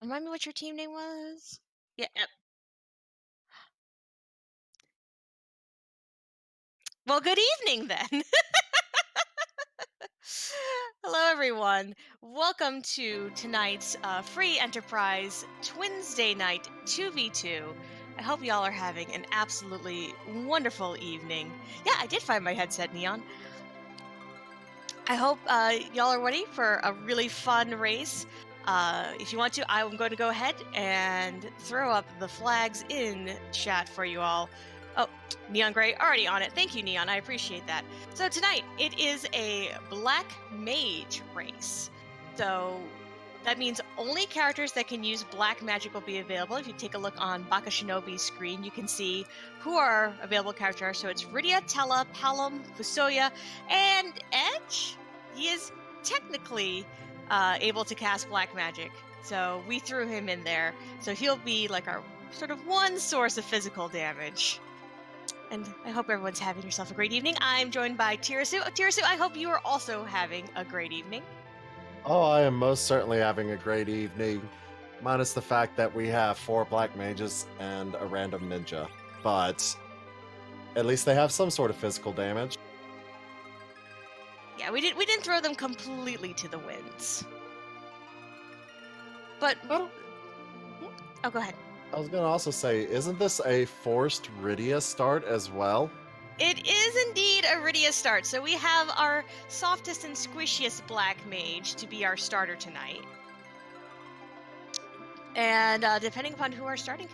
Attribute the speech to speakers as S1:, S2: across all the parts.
S1: remind me what your team name was? Yeah. Well, good evening then. Hello, everyone. Welcome to tonight's free enterprise Twinsday night 2v2. I hope y'all are having an absolutely wonderful evening. Yeah, I did find my headset, Neon. I hope y'all are ready for a really fun race. If you want to, I'm going to go ahead and throw up the flags in chat for you all. Oh, Neon Gray, already on it. Thank you, Neon. I appreciate that. So tonight, it is a Black Mage race. So that means only characters that can use black magic will be available. If you take a look on Baka Shinobi's screen, you can see who our available characters are. So it's Rydia, Tella, Palom, Fusoya, and Edge. He is technically able to cast black magic. So we threw him in there. So he'll be like our sort of one source of physical damage. And I hope everyone's having yourself a great evening. I'm joined by Tirasu. Tirasu, I hope you are also having a great evening.
S2: Oh, I am most certainly having a great evening, minus the fact that we have 4 black mages and a random ninja. But at least they have some sort of physical damage.
S1: Yeah, we didn't throw them completely to the winds. But
S2: Oh,
S1: go ahead.
S2: I was going to also say, isn't this a forced Rydia start as well?
S1: It is indeed a Rydia start. So we have our softest and squishiest black mage to be our starter tonight. And depending upon who our second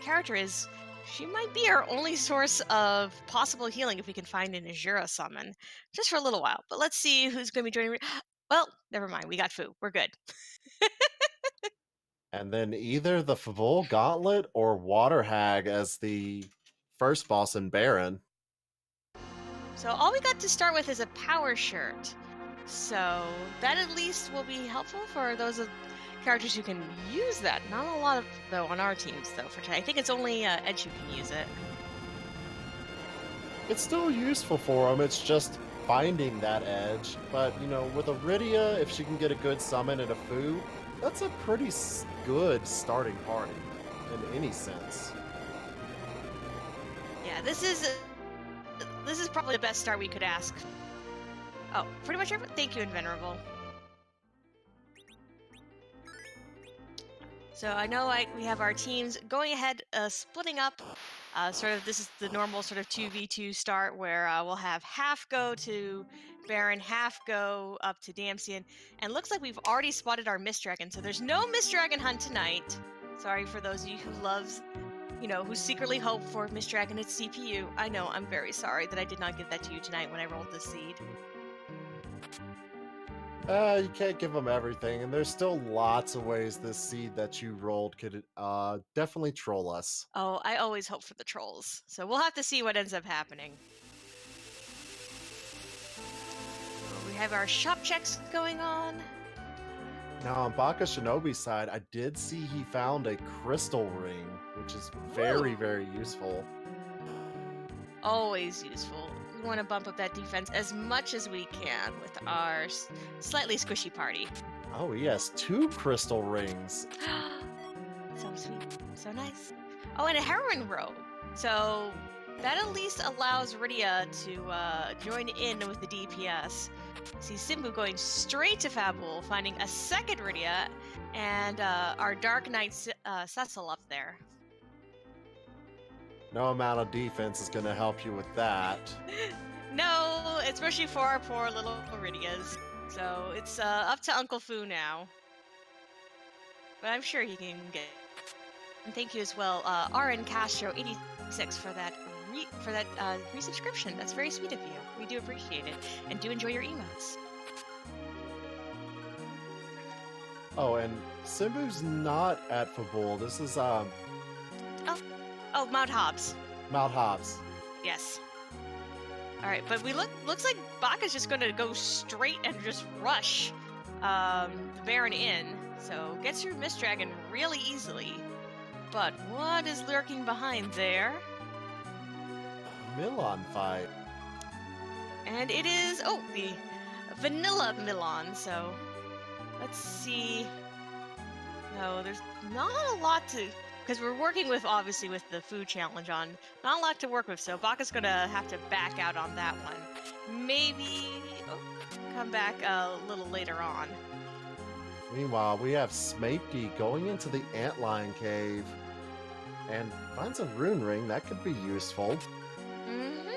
S1: character is, she might be our only source of possible healing if we can find an Azura summon, just for a little while. But let's see who's going to be joining. Well, never mind. We got Fu. We're good.
S2: And then either the Favol Gauntlet or Water Hag as the first boss in Baron.
S1: So all we got to start with is a power shirt. So that at least will be helpful for those of characters who can use that. Not a lot of though on our teams though for today. I think it's only Edge who can use it.
S2: It's still useful for them, it's just finding that edge. But, with a Rydia, if she can get a good summon and a Fu, that's a pretty good starting party, in any sense.
S1: Yeah, this is probably the best start we could ask. Oh, pretty much everyone. Thank you, Invenerable. So I know we have our teams going ahead, splitting up. This is the normal sort of 2v2 start where we'll have half go to Baron, half go up to Damsian. And looks like we've already spotted our Mist Dragon. So there's no Mist Dragon hunt tonight. Sorry for those of you who secretly hope for Mist Dragon at CPU. I know, I'm very sorry that I did not give that to you tonight when I rolled the seed.
S2: You can't give them everything, and there's still lots of ways this seed that you rolled could definitely troll us.
S1: Oh, I always hope for the trolls. So we'll have to see what ends up happening. We have our shop checks going on.
S2: Now, on Baka Shinobi's side, I did see he found a crystal ring, which is very, very useful.
S1: Always useful. We want to bump up that defense as much as we can with our slightly squishy party.
S2: Oh, he has 2 crystal rings.
S1: So sweet. So nice. Oh, and a heroine robe. So that at least allows Rydia to join in with the DPS. See Simbu going straight to Fabul, finding a second Rydia, and our Dark Knight Cecil up there.
S2: No amount of defense is going to help you with that.
S1: No, especially for our poor little Rydias. So it's up to Uncle Fu now. But I'm sure he can get. And thank you as well, RN Castro 86 for that resubscription. That's very sweet of you. We do appreciate it, and do enjoy your emotes.
S2: Oh, and Simbu's not at Fabul. This is
S1: Oh, Mount Hobbs.
S2: Mount Hobbs.
S1: Yes. All right, but looks like Baka's just going to go straight and just rush the Baron in. So gets through Mist Dragon really easily. But what is lurking behind there?
S2: Milan fight.
S1: And it is the vanilla Milan. So let's see No, there's not a lot to because we're working with obviously with the food challenge on. Not a lot to work with, so Baka's gonna have to back out on that one. Maybe come back a little later on.
S2: Meanwhile, we have Smapey going into the antlion cave and finds a rune ring that could be useful.
S1: Hmm.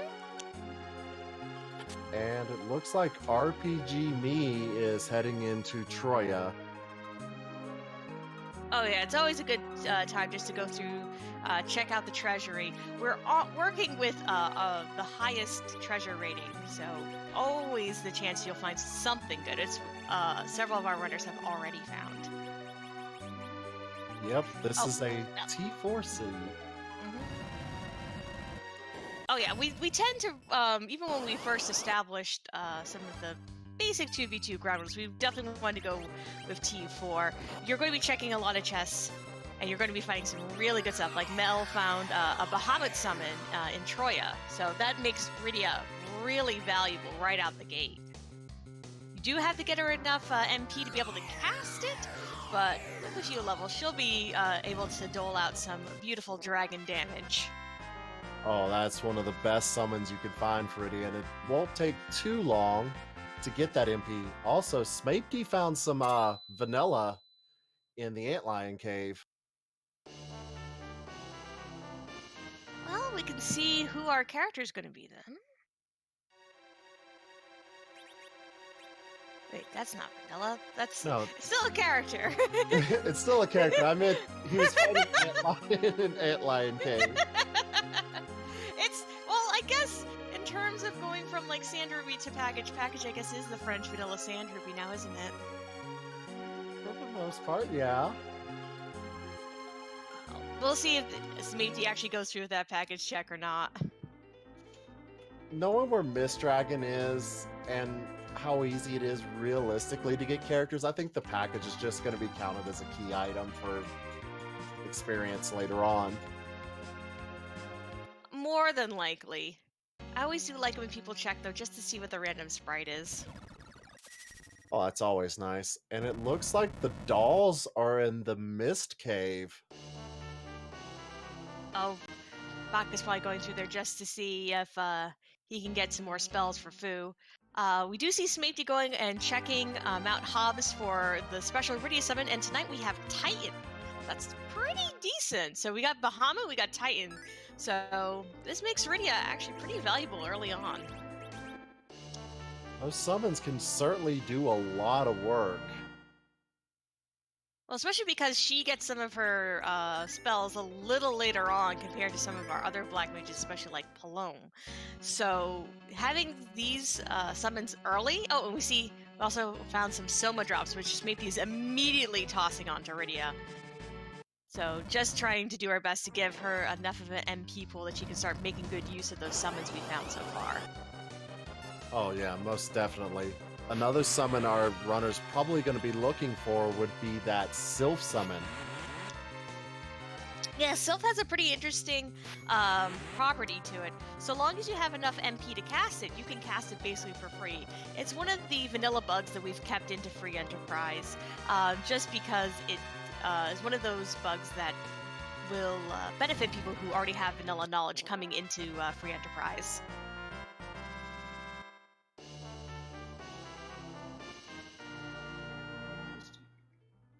S2: And it looks like RPG Me is heading into Troya.
S1: Oh yeah, it's always a good time just to go through, check out the treasury. We're working with the highest treasure rating, so always the chance you'll find something good. It's several of our runners have already found.
S2: Yep, this
S1: Oh,
S2: is a
S1: no.
S2: T4 city.
S1: Mhm. Oh yeah, we tend to even when we first established some of the basic 2v2 ground rules, we definitely wanted to go with T4. You're going to be checking a lot of chests, and you're going to be finding some really good stuff. Like Mel found a Bahamut summon in Troya, so that makes Rydia really valuable right out the gate. You do have to get her enough MP to be able to cast it, but with a few levels, she'll be able to dole out some beautiful dragon damage.
S2: Oh, that's one of the best summons you can find for it, and it won't take too long to get that MP. Also, Smapey found some vanilla in the antlion cave.
S1: Well, we can see who our character is going to be then. Wait, that's not vanilla. That's
S2: No,
S1: it's still a character.
S2: it's still a character. I meant he was fighting antlion in antlion cave.
S1: It's well, I guess in terms of going from like sand ruby to package, package I guess is the French vanilla sand ruby now, isn't it?
S2: For the most part, yeah.
S1: We'll see if Smatey actually goes through with that package check or not.
S2: Knowing where Miss Dragon is and how easy it is realistically to get characters, I think the package is just going to be counted as a key item for experience later on.
S1: More than likely. I always do like it when people check though, just to see what the random sprite is.
S2: Oh, that's always nice. And it looks like the dolls are in the Mist Cave.
S1: Oh, Baka's probably going through there just to see if he can get some more spells for Fu. We do see Smatey going and checking Mount Hobbs for the special Iridia summon, and tonight we have Titan. That's pretty decent. So we got Bahamut, we got Titan. So this makes Iridia actually pretty valuable early on.
S2: Those summons can certainly do a lot of work.
S1: Well, especially because she gets some of her spells a little later on compared to some of our other black mages, especially like Palome. So having these summons early. Oh, and we also found some Soma drops, which Smithy is immediately tossing onto Rydia. So just trying to do our best to give her enough of an MP pool that she can start making good use of those summons we found so far.
S2: Oh yeah, most definitely. Another summon our runner's probably going to be looking for would be that Sylph summon.
S1: Yeah, Sylph has a pretty interesting property to it. So long as you have enough MP to cast it, you can cast it basically for free. It's one of the vanilla bugs that we've kept into Free Enterprise, just because it is one of those bugs that will benefit people who already have vanilla knowledge coming into Free Enterprise.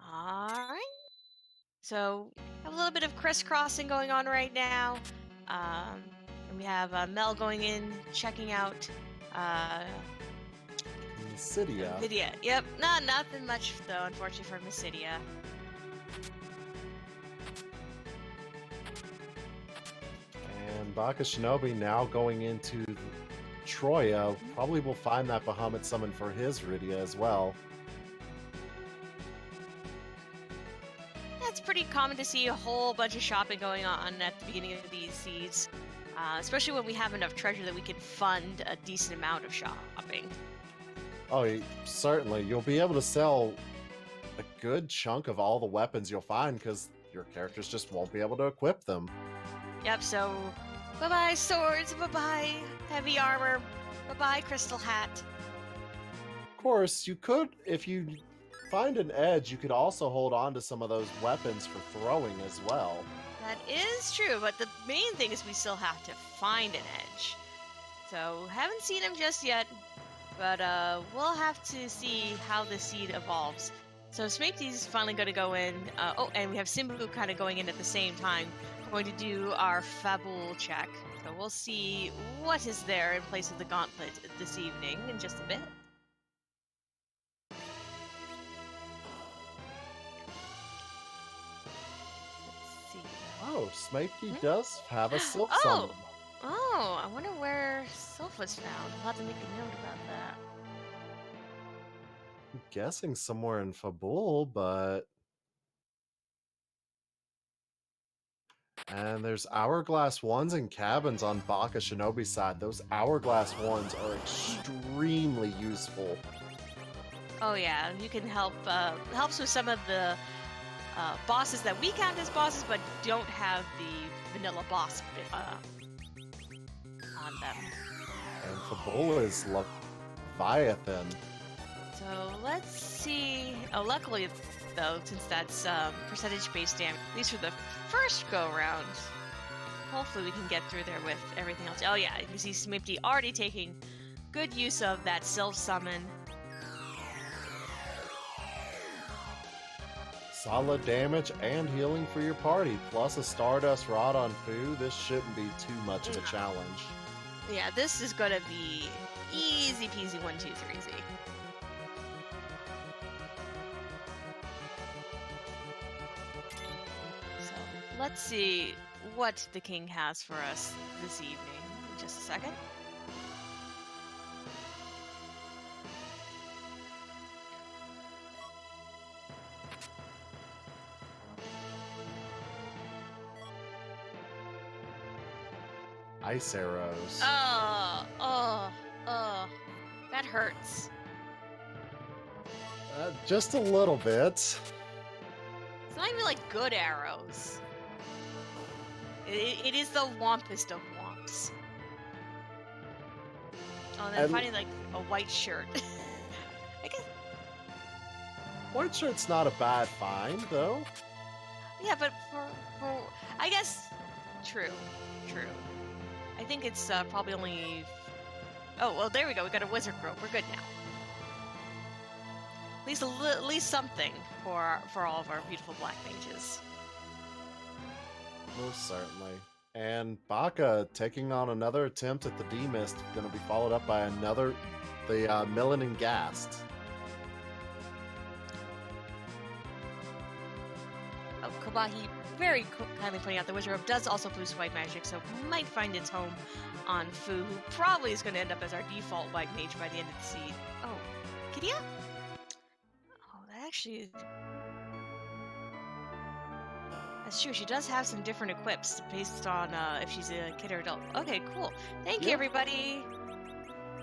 S1: All right. So have a little bit of crisscrossing going on right now. Um, and we have Mel going in, checking out uh,
S2: Mysidia.
S1: Vidya. Yep, nothing much though, unfortunately for Mysidia.
S2: And Baka Shinobi now going into Troya probably will find that Bahamut summon for his Rydia as well.
S1: Yeah, it's pretty common to see a whole bunch of shopping going on at the beginning of these seeds, especially when we have enough treasure that we can fund a decent amount of shopping.
S2: Oh, certainly. You'll be able to sell a good chunk of all the weapons you'll find because your characters just won't be able to equip them.
S1: Yep, so bye-bye swords, bye-bye heavy armor, bye-bye crystal hat.
S2: Of course, you could, if you find an edge, you could also hold on to some of those weapons for throwing as well.
S1: That is true, but the main thing is we still have to find an edge. So haven't seen him just yet, but we'll have to see how the seed evolves. So Smeagol's finally going to go in. Oh, and we have Simbu kind of going in at the same time. Going to do our Fabul check. So we'll see what is there in place of the gauntlet this evening in just a bit. Let's see.
S2: Oh, Smokey
S1: Hmm?
S2: does have a Silph Summon.
S1: Oh! Oh, I wonder where Sylph was found. We'll have to make a note about that.
S2: I'm guessing somewhere in Fabul, but and there's hourglass ones and cabins on Baka Shinobi's side. Those hourglass ones are extremely useful.
S1: Oh yeah, you can helps with some of the bosses that we count as bosses, but don't have the vanilla boss on them.
S2: And Fabul is Leviathan.
S1: So let's see. Oh, luckily though, since that's percentage-based damage, at least for the first go-round, hopefully we can get through there with everything else. Oh yeah, you can see Smitty already taking good use of that self-summon.
S2: Solid damage and healing for your party, plus a Stardust Rod on Fu. This shouldn't be too much of a challenge.
S1: Yeah, this is gonna be easy peasy 1, 2, 3 Z. So let's see what the king has for us this evening. In just a second.
S2: Ice arrows.
S1: Oh, that hurts.
S2: Just a little bit.
S1: It's not even like good arrows. It is the wompest of womps. Oh, and then finding like a white shirt. I guess.
S2: White shirt's not a bad find, though.
S1: Yeah, but for I guess true. I think it's probably only. Oh well, there we go. We got a wizard rope. We're good now. At least something for all of our beautiful black mages.
S2: Most certainly. And Baka taking on another attempt at the D-Mist, going to be followed up by another, the Millen and Gast.
S1: Oh, Kobahi very kindly pointing out the wizard rope does also boost white magic, so might find its home on Fu, who probably is going to end up as our default white mage by the end of the seed. Oh, Kidia? Oh, that actually... That's true, she does have some different equips based on if she's a kid or adult. Okay, cool. Thank you, everybody!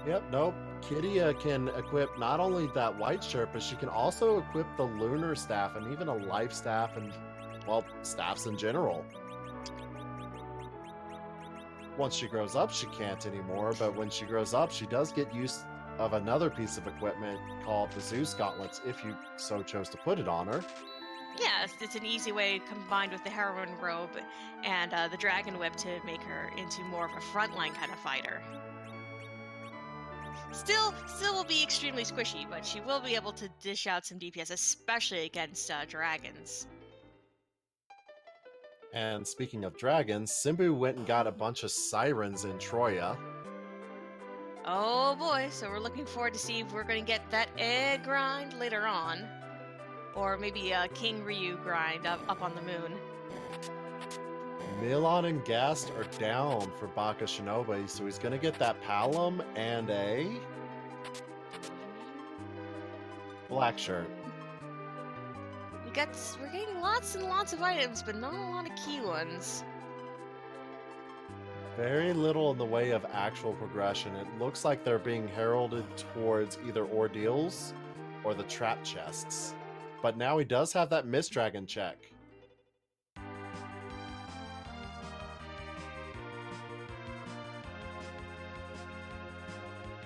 S2: Yep, nope. Kidia can equip not only that white shirt, but she can also equip the lunar staff and even a life staff and, well, staffs in general. Once she grows up, she can't anymore, but when she grows up, she does get use of another piece of equipment called the Zeus Gauntlets, if you so chose to put it on her.
S1: Yeah, it's an easy way combined with the heroine robe and the dragon whip to make her into more of a frontline kind of fighter. Still will be extremely squishy, but she will be able to dish out some DPS, especially against dragons.
S2: And speaking of dragons, Simbu went and got a bunch of sirens in Troya.
S1: Oh boy, so we're looking forward to see if we're going to get that egg grind later on. Or maybe a King Ryu grind up on the moon.
S2: Milon and Gast are down for Baka Shinobi, so he's going to get that Palom and a black shirt.
S1: We're getting lots and lots of items, but not a lot of key ones.
S2: Very little in the way of actual progression. It looks like they're being heralded towards either ordeals or the trap chests. But now he does have that Mist Dragon check.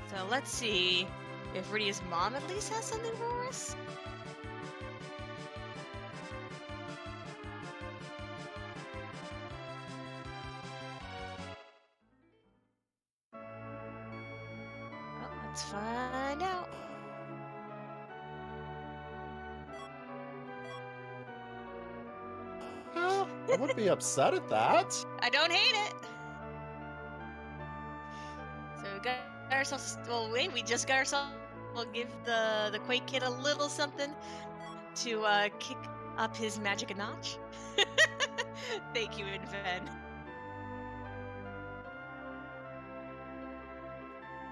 S1: So let's see if Rydia's mom at least has something for us.
S2: I would be upset at that.
S1: I don't hate it. So we got ourselves. Well, wait, we just got ourselves. We'll give the Quake Kid a little something to kick up his magic a notch. Thank you, Inven.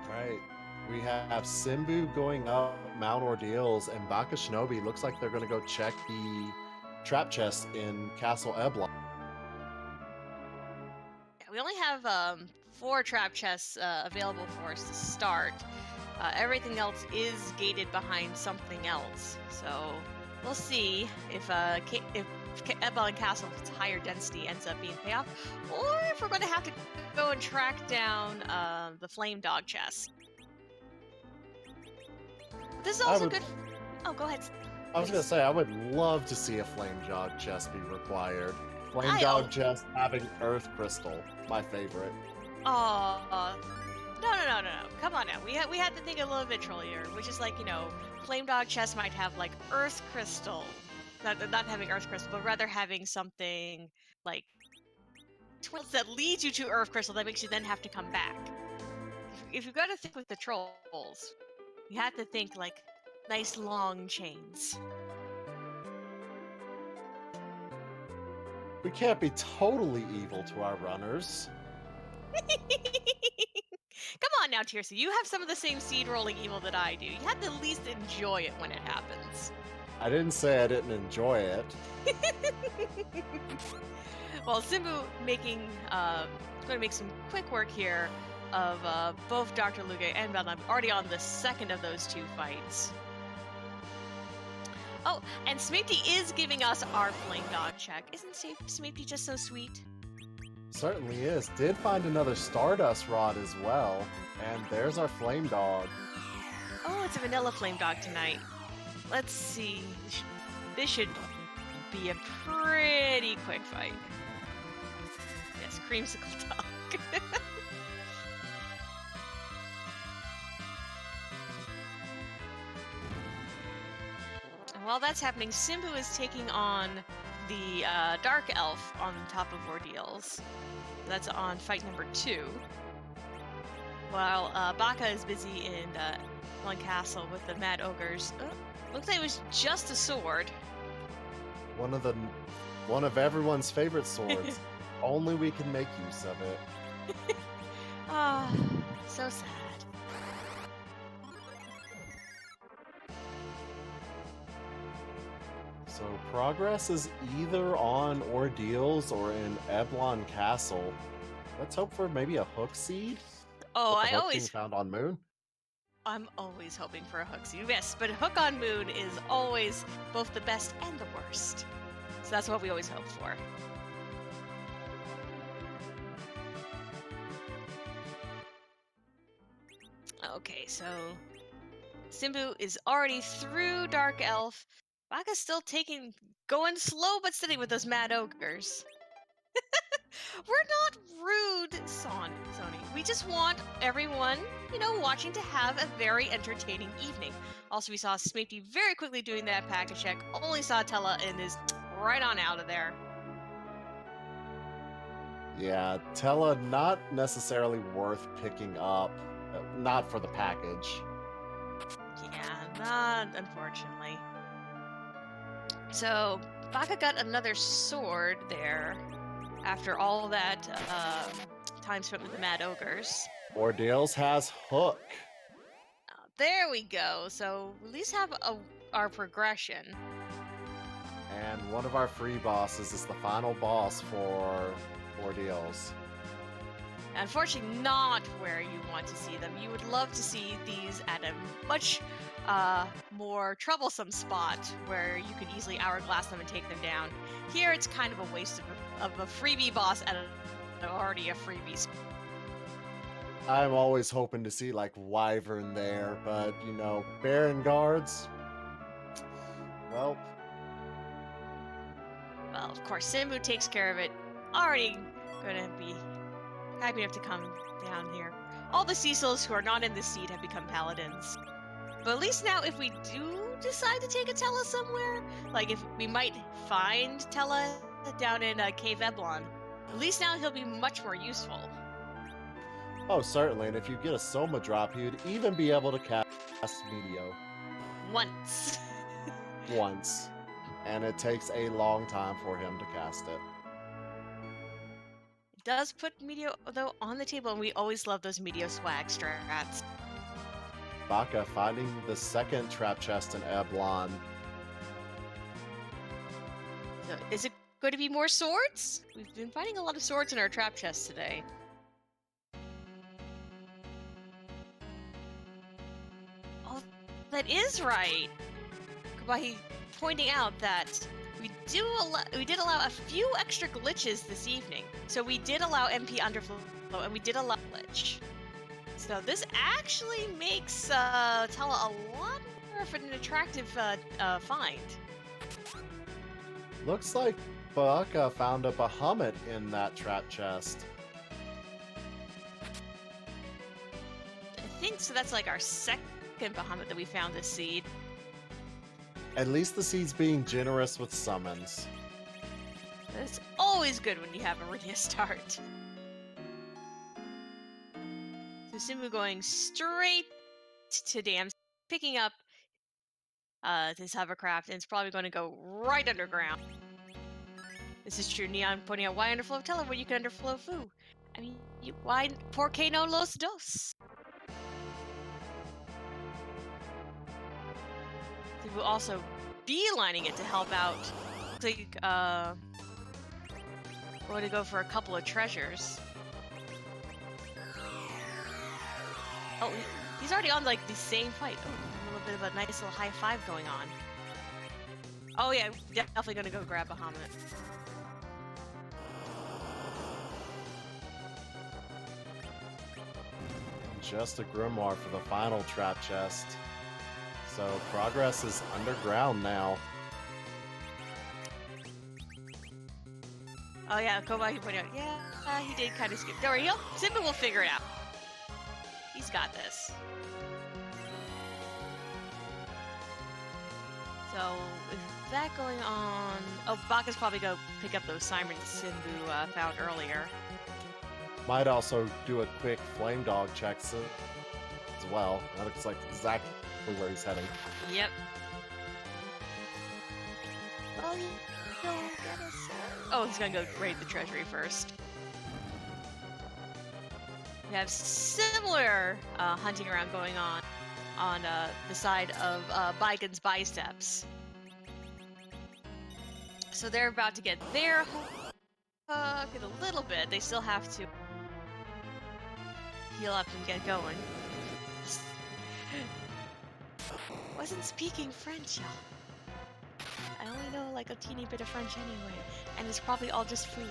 S2: Right. We have Simbu going up Mount Ordeals, and Baka Shinobi looks like they're going to go check the trap chest in Castle Ebla.
S1: Yeah, we only have 4 trap chests available for us to start. Everything else is gated behind something else. So we'll see if Ebla and Castle's higher density ends up being payoff, or if we're going to have to go and track down the Flame Dog chest. This is
S2: I
S1: also
S2: would,
S1: good. Oh, go ahead.
S2: I was going to
S1: please.
S2: say, I would love to see a Flame Dog chest be required. Flame
S1: I
S2: Dog
S1: oh
S2: chest having Earth Crystal, my favorite.
S1: oh no. Come on now. We had to think a little bit trollier, which is like, Flame Dog chest might have like Earth Crystal. Not having Earth Crystal, but rather having something like twins that leads you to Earth Crystal that makes you then have to come back. If you've got to think with the trolls, you have to think like nice long chains.
S2: We can't be totally evil to our runners.
S1: Come on now, Tirsa. You have some of the same seed rolling evil that I do. You have to at least enjoy it when it happens.
S2: I didn't say I didn't enjoy it.
S1: Well, Simbu going to make some quick work here of both Dr. Luge and Bedlam, already on the second of those 2 fights. Oh, and Smeepty is giving us our Flame Dog check. Isn't Smeepty just so sweet?
S2: Certainly is. Did find another Stardust Rod as well. And there's our Flame Dog.
S1: Oh, it's a vanilla Flame Dog tonight. Let's see. This should be a pretty quick fight. Yes, Creamsicle Dog. And while that's happening, Simbu is taking on the Dark Elf on top of Ordeals. That's on fight number 2. While Baka is busy in one castle with the Mad Ogres. Oh, looks like it was just a sword.
S2: One of everyone's favorite swords. Only we can make use of it.
S1: Ah, so sad.
S2: So progress is either on Ordeals or in Eblon Castle. Let's hope for maybe a hook seed.
S1: Oh,
S2: with the hook being found on Moon.
S1: I'm always hoping for a hook seed. Yes, but Hook on Moon is always both the best and the worst. So that's what we always hope for. Okay, so Simbu is already through Dark Elf. Baka's still going slow but steady with those Mad Ogres. We're not rude, Sony. We just want everyone, watching to have a very entertaining evening. Also, we saw Smeepty very quickly doing that package check. Only saw Tella and is right on out of there.
S2: Yeah, Tella not necessarily worth picking up. Not for the package.
S1: Yeah, not unfortunately. So, Baka got another sword there after all that time spent with the Mad Ogres.
S2: Ordeals has Hook.
S1: There we go. So, we at least have our progression.
S2: And one of our free bosses is the final boss for Ordeals.
S1: Unfortunately, not where you want to see them. You would love to see these at a much more troublesome spot where you could easily hourglass them and take them down. Here, it's kind of a waste of a freebie boss at already a freebie.
S2: I'm always hoping to see like Wyvern there, but Baron guards. Well,
S1: of course, Simbu takes care of it. Already gonna be happy enough to come down here. All the Cecils who are not in this seed have become paladins. But at least now, if we do decide to take a Tella somewhere, like if we might find Tella down in Cave Eblon. At least now he'll be much more useful.
S2: Oh, certainly, and if you get a Soma drop, you'd even be able to cast Meteor
S1: Once.
S2: once, and it takes a long time for him to cast it.
S1: It does put Meteor, though, on the table, and we always love those Meteor swag strats.
S2: Baka finding the second trap chest in Eblon.
S1: So is it going to be more swords? We've been finding a lot of swords in our trap chests today. Oh, that is right. Kabahi pointing out that we did allow a few extra glitches this evening. So we did allow MP underflow and we did allow glitch. So this actually makes Tella a lot more of an attractive find.
S2: Looks like Baka found a Bahamut in that trap chest.
S1: I think so. That's like our second Bahamut that we found this seed.
S2: At least the seed's being generous with summons.
S1: It's always good when you have a Rydia start. So Simbu going straight to Dam, picking up his hovercraft, and it's probably going to go right underground. This is true. Neon pointing out, why underflow Tella where you can underflow Fu? I mean, why por qué no los dos? Simbu also beelining it to help out. Looks like going to go for a couple of treasures. Oh, he's already on like the same fight. Oh, a little bit of a nice little high five going on. Oh yeah, definitely gonna go grab Bahamut.
S2: Just a Grimoire for the final trap chest. So progress is underground now.
S1: Oh yeah, Kobahi pointed out, yeah, he did kind of skip. Don't worry, Simba will figure it out. He's got this. So, is that going on? Oh, Baka's probably go pick up those sirens Simbu found earlier.
S2: Might also do a quick flame dog check as well. That looks like exactly where he's heading.
S1: Yep. Well, oh, he's gonna go raid the treasury first. We have similar hunting around going on the side of Bigon's biceps. So they're about to get their hook in a little bit. They still have to heal up and get going. Wasn't speaking French, y'all. I only know like a teeny bit of French anyway, and it's probably all just food.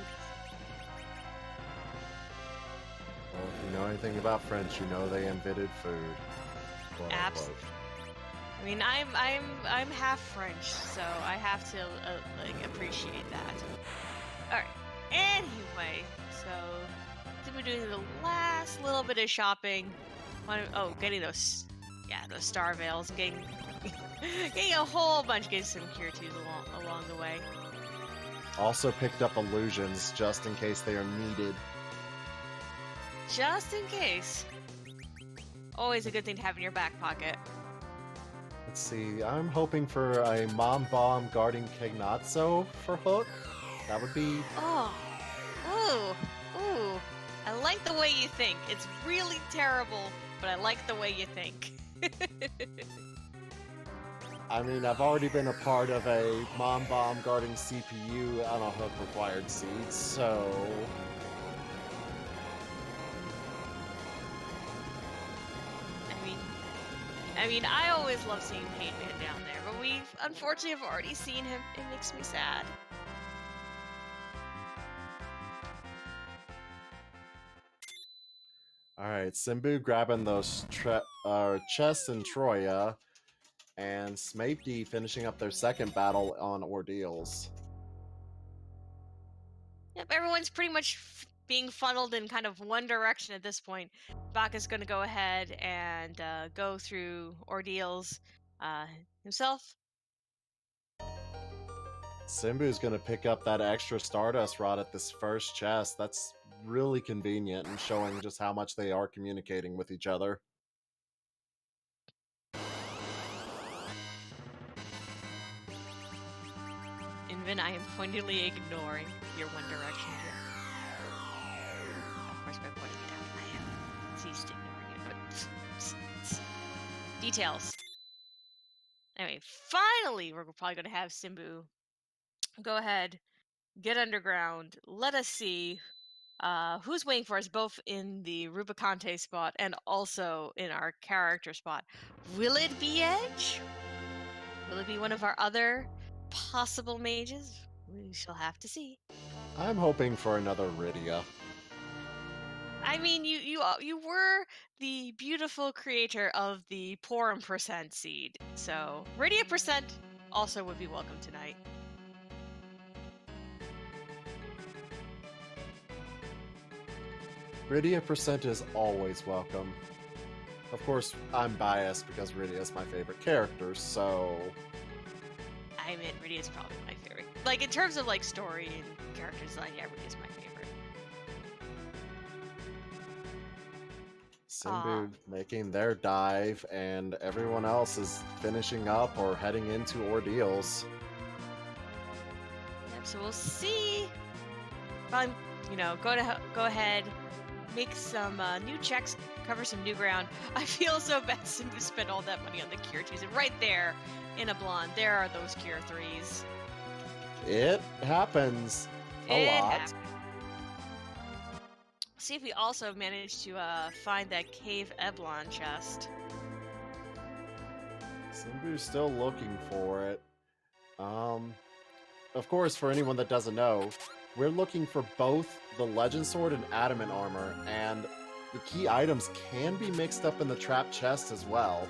S2: Well, if you know anything about French, you know they invented food.
S1: Absolutely. I mean, I'm half French, so I have to like appreciate that. All right. Anyway, so we're doing the last little bit of shopping. Getting those star veils, getting a whole bunch, getting some cure twos along the way.
S2: Also picked up illusions just in case they are needed.
S1: Just in case. Always a good thing to have in your back pocket.
S2: Let's see, I'm hoping for a Mom Bomb guarding Kegnatso for hook. That would be...
S1: Ooh. I like the way you think. It's really terrible, but I like the way you think.
S2: I mean, I've already been a part of a Mom Bomb guarding CPU on a hook required seed, so...
S1: I mean, I always love seeing Pain Man down there, but we unfortunately have already seen him. It makes me sad.
S2: Alright, Simbu grabbing those chests in Troya, and Smapey finishing up their second battle on Ordeals.
S1: Yep, everyone's pretty much being funneled in kind of one direction at this point. Baka's going to go ahead and go through Ordeals himself.
S2: Simbu's gonna pick up that extra Stardust rod at this first chest. That's really convenient and showing just how much they are communicating with each other.
S1: Invin, I am pointedly ignoring your One Direction gift. Of course, by pointing it out, I am ceased ignoring it, but details. Anyway, finally, we're probably going to have Simbu go ahead, get underground. Let us see who's waiting for us, both in the Rubicante spot and also in our character spot. Will it be Edge? Will it be one of our other possible mages? We shall have to see.
S2: I'm hoping for another Rydia.
S1: I mean, you were the beautiful creator of the Porum percent seed, so Radiant percent also would be welcome tonight.
S2: Rydia percent is always welcome. Of course, I'm biased because Rydia is my favorite character, so
S1: I mean, Radiant's probably my favorite. Like in terms of like story and character design, yeah, Radiant's my favorite. Aw.
S2: Simbu making their dive, and everyone else is finishing up or heading into ordeals.
S1: Yep. So we'll see. Go ahead, make some new checks, cover some new ground. I feel so bad to spend all that money on the cure 2s, and right there in a blonde, there are those cure 3s.
S2: It happens a
S1: It
S2: lot.
S1: happened. See if we also manage to find that Cave Eblon chest.
S2: Simbu's still looking for it. Of course, for anyone that doesn't know, we're looking for both the Legend Sword and Adamant Armor, and the key items can be mixed up in the trap chest as well.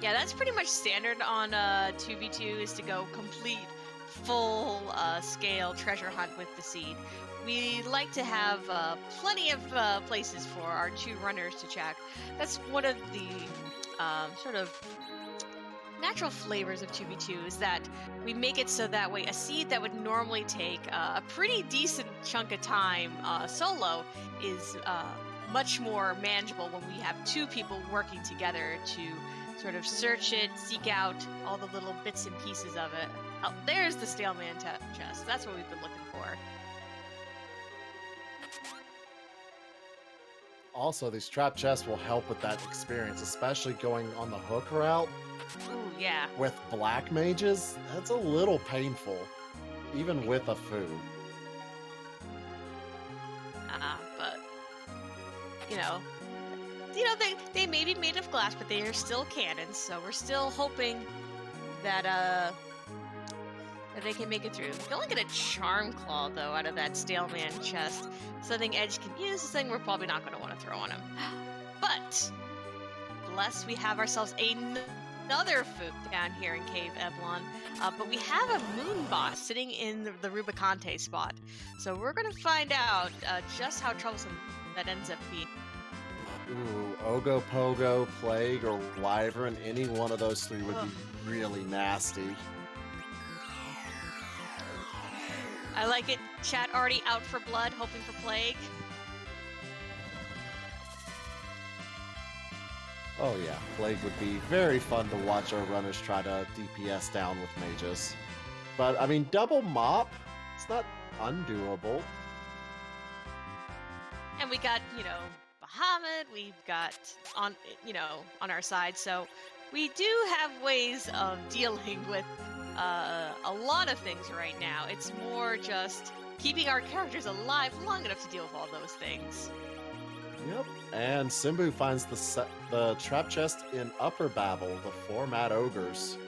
S1: Yeah, that's pretty much standard on 2v2 is to go complete full scale treasure hunt with the seed. We like to have plenty of places for our 2 runners to check. That's one of the sort of natural flavors of 2v2 is that we make it so that way a seed that would normally take a pretty decent chunk of time solo is much more manageable when we have 2 people working together to sort of search it, seek out all the little bits and pieces of it. Oh, there's the Staleman chest. That's what we've been looking for.
S2: Also, these trap chests will help with that experience, especially going on the hook route
S1: Ooh, yeah.
S2: with black mages. That's a little painful, even with a foo.
S1: But they may be made of glass, but they are still cannons, so we're still hoping that that they can make it through. We can only get a charm claw though out of that Staleman chest. Something Edge can use, something we're probably not going to want to throw on him. But bless, we have ourselves another food down here in Cave Eblon. But we have a moon boss sitting in the Rubicante spot. So we're going to find out just how troublesome that ends up being.
S2: Ooh, Ogopogo, Plague, or Wyvern, any one of those 3 would be really nasty.
S1: I like it. Chat already out for blood, hoping for Plague.
S2: Oh yeah, Plague would be very fun to watch our runners try to DPS down with mages. But, I mean, double mop, it's not undoable.
S1: And we got, Bahamut, we've got on our side. So we do have ways of dealing with a lot of things right now. It's more just keeping our characters alive long enough to deal with all those things.
S2: Yep. And Simbu finds the trap chest in Upper Babel, the 4 Mad Ogres.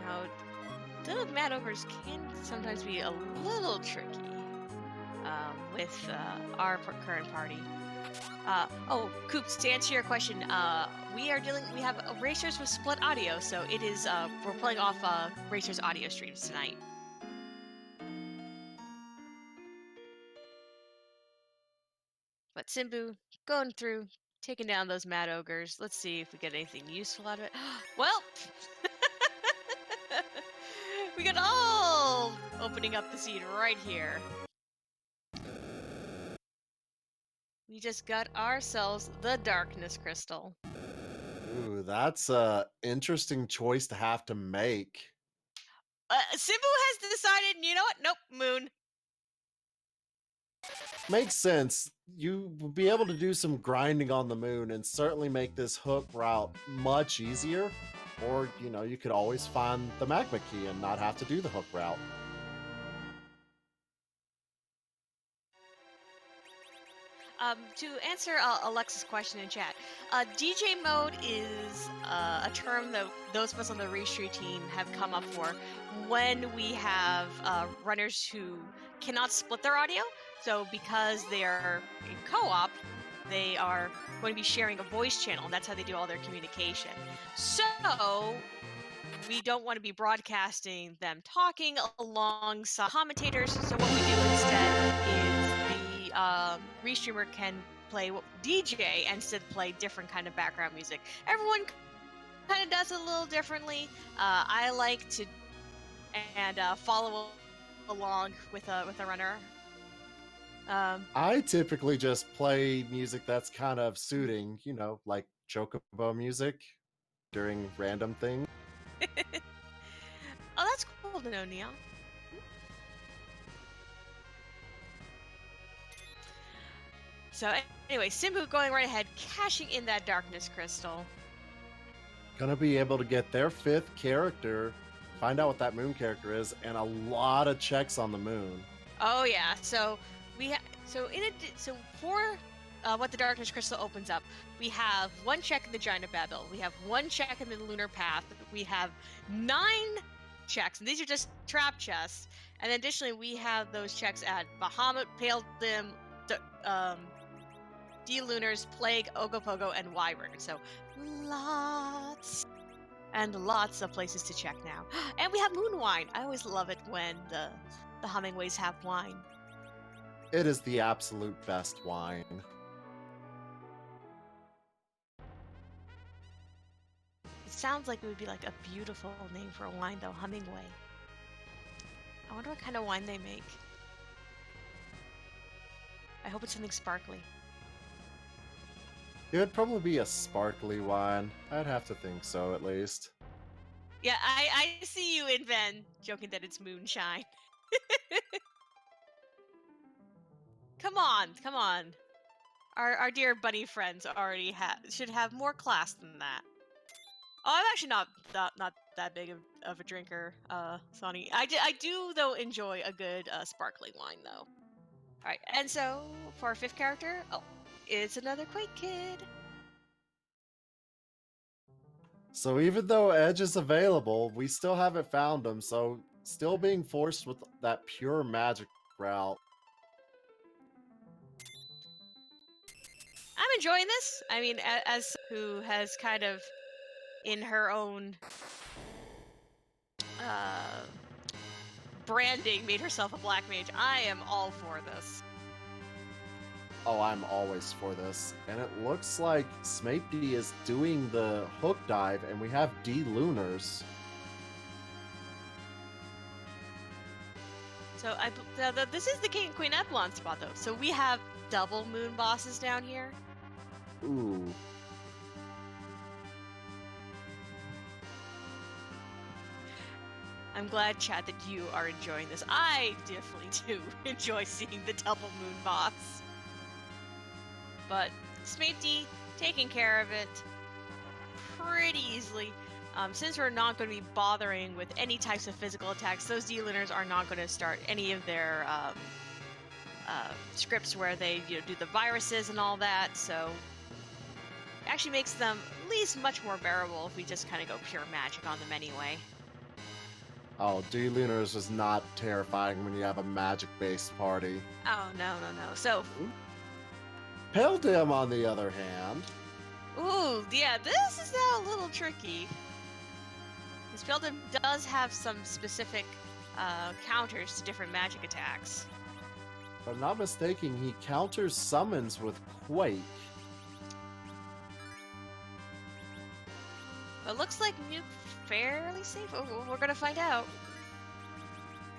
S1: Now, the Mad Ogres can sometimes be a little tricky with our current party. Coops, to answer your question, we have Racers with split audio, so it is, we're playing off Racers audio streams tonight. But Simbu, going through, taking down those mad ogres. Let's see if we get anything useful out of it. Well, we got all opening up the seed right here. We just got ourselves the darkness crystal.
S2: Ooh, that's a interesting choice to have to make.
S1: Simbu has decided, you know what? Nope, moon.
S2: Makes sense. You will be able to do some grinding on the moon and certainly make this hook route much easier. Or, you could always find the magma key and not have to do the hook route.
S1: To answer Alexa's question in chat, DJ mode is a term that those of us on the Restream team have come up for when we have runners who cannot split their audio. So because they are in co-op, they are going to be sharing a voice channel, and that's how they do all their communication. So we don't want to be broadcasting them talking alongside commentators. So what we do instead is the restreamer can play DJ and instead play different kind of background music. Everyone kind of does it a little differently. I like to follow along with a runner.
S2: I typically just play music that's kind of suiting, like chocobo music during random things.
S1: Oh, that's cool to know, Neon. So anyway, Simbu going right ahead, cashing in that darkness crystal.
S2: Gonna be able to get their 5th character, find out what that moon character is, and a lot of checks on the moon.
S1: Oh yeah, so for what the darkness crystal opens up, we have 1 check in the Giant of Babel, we have 1 check in the lunar path, we have 9 checks, and these are just trap chests. And additionally, we have those checks at Bahamut, Pale Dim, D-Lunars, Plague, Ogopogo, and Wyvern. So lots and lots of places to check now. And we have moon wine. I always love it when the Hummingways have wine.
S2: It is the absolute best wine.
S1: It sounds like it would be like a beautiful name for a wine, though, Hummingway. I wonder what kind of wine they make. I hope it's something sparkly.
S2: It would probably be a sparkly wine. I'd have to think so, at least.
S1: Yeah, I see you in Ven joking that it's moonshine. Come on. Our dear bunny friends already should have more class than that. Oh, I'm actually not that big of a drinker, Sonny. I do though enjoy a good sparkling wine though. All right, and so for our 5th character, it's another Quake Kid.
S2: So even though Edge is available, we still haven't found him, so still being forced with that pure magic route.
S1: I'm enjoying this. I mean, as who has kind of in her own branding made herself a black mage, I am all for this.
S2: Oh, I'm always for this. And it looks like Smapedy is doing the hook dive, and we have D-Lunars.
S1: So this is the King and Queen Epsilon spot though. So we have double moon bosses down here.
S2: Ooh.
S1: I'm glad, chat, that you are enjoying this. I definitely do enjoy seeing the double moon boss. But Smapedy taking care of it pretty easily. Since we're not going to be bothering with any types of physical attacks, those D-Lunars are not going to start any of their scripts where they do the viruses and all that. So it actually makes them at least much more bearable if we just kind of go pure magic on them anyway.
S2: Oh, D-Lunars is not terrifying when you have a magic-based party.
S1: Oh, no. So...
S2: Pale Dim, on the other hand...
S1: Ooh, yeah, this is now a little tricky. This Pale Dim does have some specific counters to different magic attacks.
S2: If I'm not mistaken, he counters summons with Quake.
S1: It looks like Nuke fairly safe. We're gonna find out.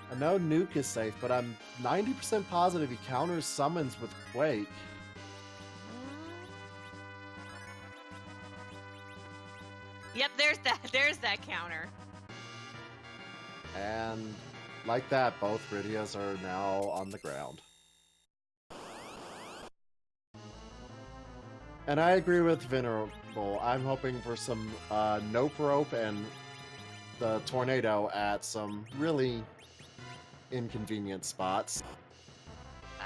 S2: I know Nuke is safe, but I'm 90% positive he counters summons with Quake.
S1: Yep, there's that. There's that counter.
S2: And like that, both Rydias are now on the ground. And I agree with Venerable. I'm hoping for some Nope Rope and the Tornado at some really inconvenient spots.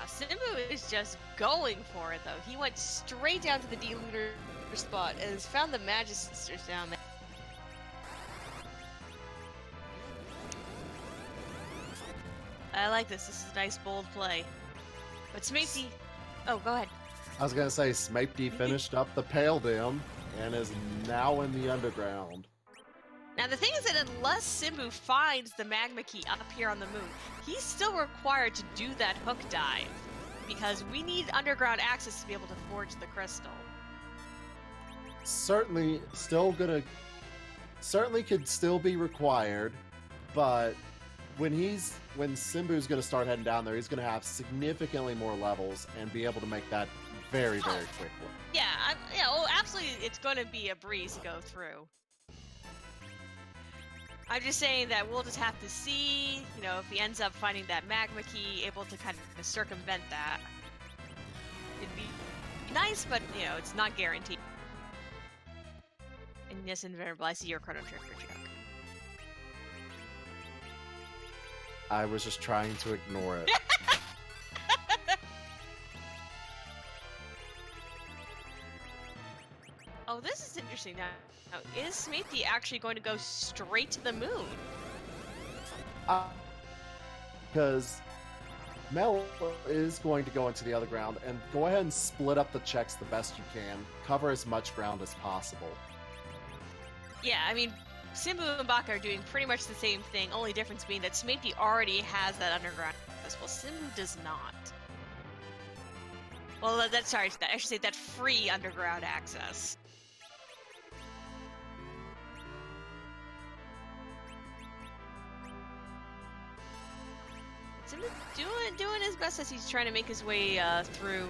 S1: Simbu is just going for it, though. He went straight down to the D-Looter spot and has found the Magisters down there. I like this. This is a nice, bold play. But Smitey... Oh, go ahead.
S2: I was going to say, Smapey finished up the Pale Dim and is now in the underground.
S1: Now, the thing is that unless Simbu finds the Magma Key up here on the moon, he's still required to do that hook dive, because we need underground access to be able to forge the crystal.
S2: Certainly could still be required, but when Simbu's gonna start heading down there, he's gonna have significantly more levels and be able to make that very, very quickly.
S1: Yeah, absolutely, it's gonna be a breeze to go through. I'm just saying that we'll just have to see, if he ends up finding that Magma Key, able to kind of circumvent that. It'd be nice, but, it's not guaranteed. And yes, Invariable, I see your Chrono Trigger joke.
S2: I was just trying to ignore it.
S1: Oh, this is interesting now. Is Smithy actually going to go straight to the moon?
S2: Because Mel is going to go into the other ground and go ahead and split up the checks the best you can. Cover as much ground as possible.
S1: Yeah, I mean, Simbu and Baka are doing pretty much the same thing, only difference being that Smithy already has that underground access, while Simbu does not. Well, I should say that free underground access. Simbu doing his best as he's trying to make his way through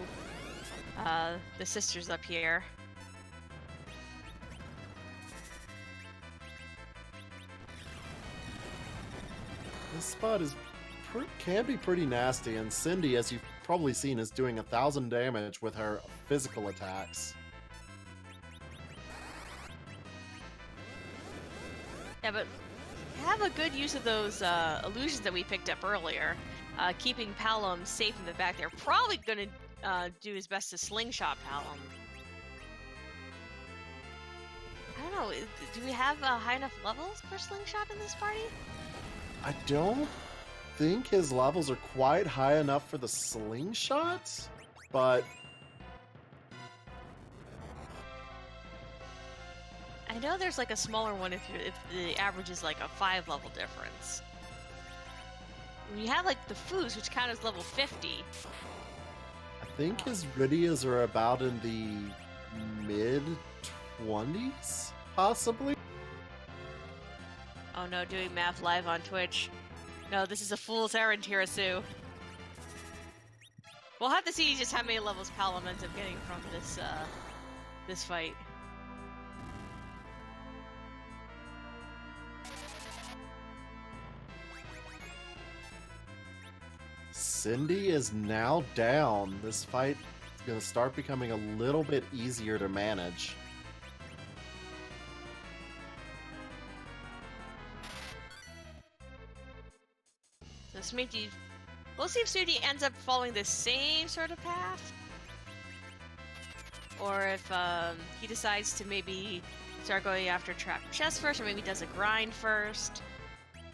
S1: the sisters up here.
S2: This spot can be pretty nasty, and Cindy, as you've probably seen, is doing 1,000 damage with her physical attacks.
S1: Yeah, but have a good use of those illusions that we picked up earlier. Keeping Palom safe in the back there. Probably going to do his best to slingshot Palom. I don't know, do we have high enough levels for slingshot in this party?
S2: I don't think his levels are quite high enough for the slingshots, but
S1: I know there's like a smaller one if the average is like a 5-level difference. We have like the Foos, which count as level 50.
S2: I think his Rydias are about in the mid-20s, possibly?
S1: Oh no, doing math live on Twitch. No, this is a fool's errand, Hirasu. We'll have to see just how many levels Palom ends up getting from this fight.
S2: Cindy is now down. This fight is going to start becoming a little bit easier to manage.
S1: So Smitty, we'll see if Smitty ends up following the same sort of path, or if he decides to maybe start going after trapped chest first, or maybe does a grind first.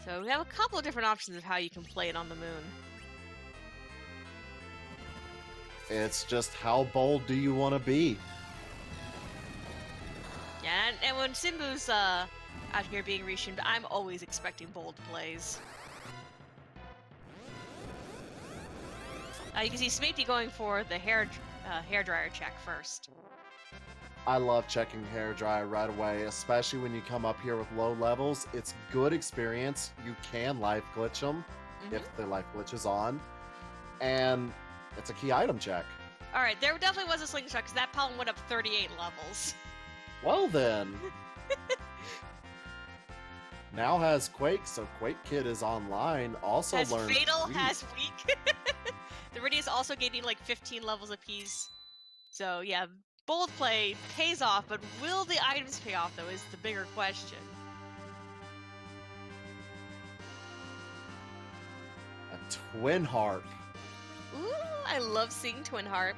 S1: So we have a couple of different options of how you can play it on the moon.
S2: It's just how bold do you want to be?
S1: Yeah, and when Simbu's out here being reshimed, I'm always expecting bold plays. You can see Smithy going for the hairdryer check first.
S2: I love checking hairdryer right away, especially when you come up here with low levels. It's good experience. You can life glitch them
S1: Hmm.
S2: if the life glitch is on, and it's a key item check.
S1: All right, there definitely was a slingshot because that problem went up 38 levels.
S2: Well then, now has Quake, so Quake Kid is online. Also
S1: Has
S2: learned
S1: Fatal,
S2: Sweet.
S1: has Weak. The Ridia's also gaining like 15 levels apiece. So yeah, bold play pays off, but will the items pay off though is the bigger question.
S2: A Twin Harp.
S1: Ooh, I love seeing Twin Harp.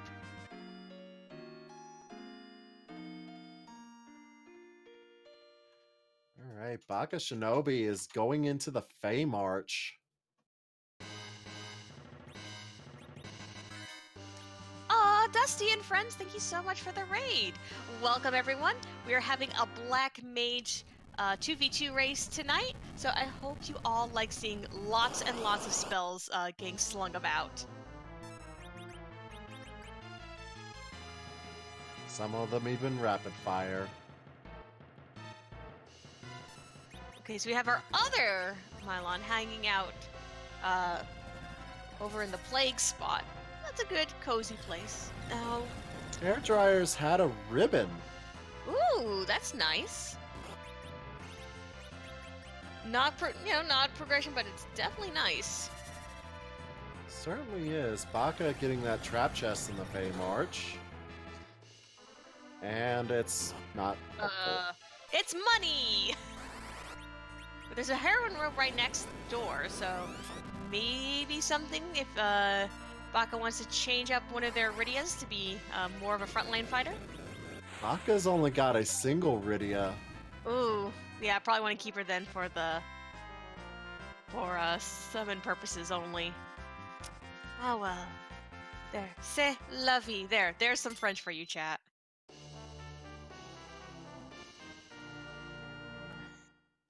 S2: All right, Baka Shinobi is going into the Fey March.
S1: Aw, Dusty and friends, thank you so much for the raid. Welcome everyone. We are having a Black Mage 2v2 race tonight, so I hope you all like seeing lots and lots of spells getting slung about.
S2: Some of them even rapid fire.
S1: Okay, so we have our other Mylon hanging out over in the plague spot. That's a good, cozy place. Now,
S2: Hairdryers had a ribbon.
S1: ooh, that's nice. Not progression, but it's definitely nice.
S2: Certainly is. Baka getting that trap chest in the Fey March. And it's not helpful.
S1: It's money. But there's a heroin room right next door, so maybe something if Baka wants to change up one of their Ridias to be more of a frontline fighter.
S2: Baka's only got a single Rydia.
S1: Ooh, yeah, I probably want to keep her then for summon purposes only. Oh well. There, c'est la vie. There's some French for you, chat.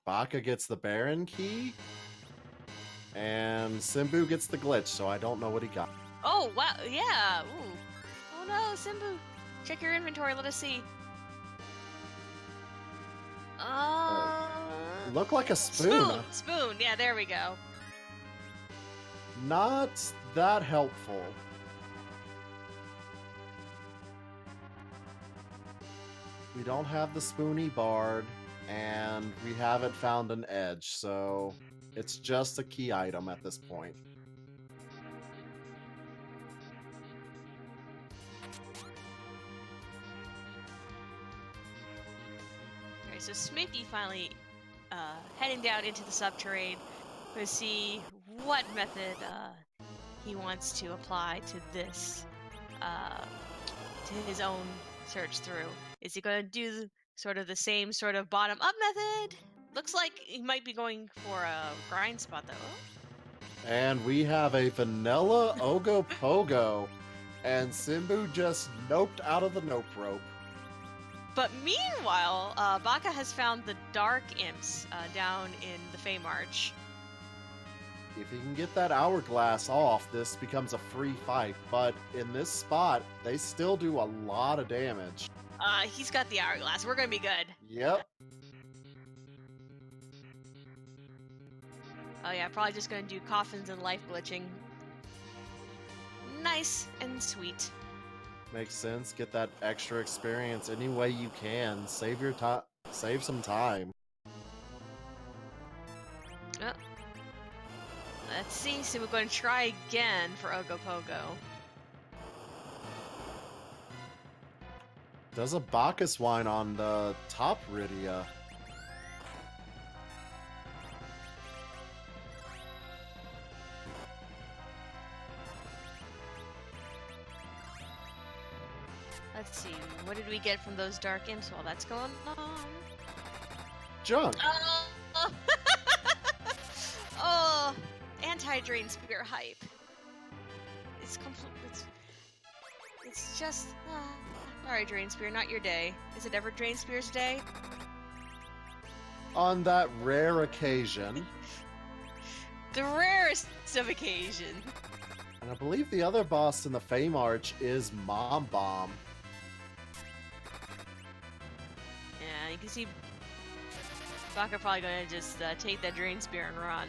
S2: Baka gets the Baron key. And Simbu gets the glitch, so I don't know what he got.
S1: Oh wow, yeah. Ooh. Oh no, Simbu. Check your inventory. Let us see.
S2: Look like a spoon.
S1: Spoon. Yeah, there we go.
S2: Not that helpful. We don't have the Spoony Bard, and we haven't found an edge, so it's just a key item at this point.
S1: Alright, so Smithy finally heading down into the subterrane to see what method he wants to apply to this, to his own search through. Is he going to do sort of the same sort of bottom-up method? Looks like he might be going for a grind spot, though.
S2: And we have a vanilla Ogopogo, and Simbu just noped out of the nope rope.
S1: But meanwhile, Baka has found the Dark Imps down in the Fey March.
S2: If he can get that hourglass off, this becomes a free fight. But in this spot, they still do a lot of damage.
S1: He's got the hourglass. We're gonna be good.
S2: Yep.
S1: Oh yeah, probably just gonna do coffins and life glitching. Nice and sweet.
S2: Makes sense. Get that extra experience any way you can. Save your time. Save some time.
S1: Oh. Let's see. So we're going to try again for Ogopogo.
S2: Does a Bacchus wine on the top Rydia.
S1: Let's see. What did we get from those Dark Imps while that's going on?
S2: Junk.
S1: Oh, oh, anti-drain spear hype. It's complete. It's just. Sorry, drain spear, not your day. Is it ever drain spear's day?
S2: On that rare occasion.
S1: The rarest of occasion.
S2: And I believe the other boss in the Fey March is Mom Bomb.
S1: you can see Baka probably gonna just take that Drain Spear and run.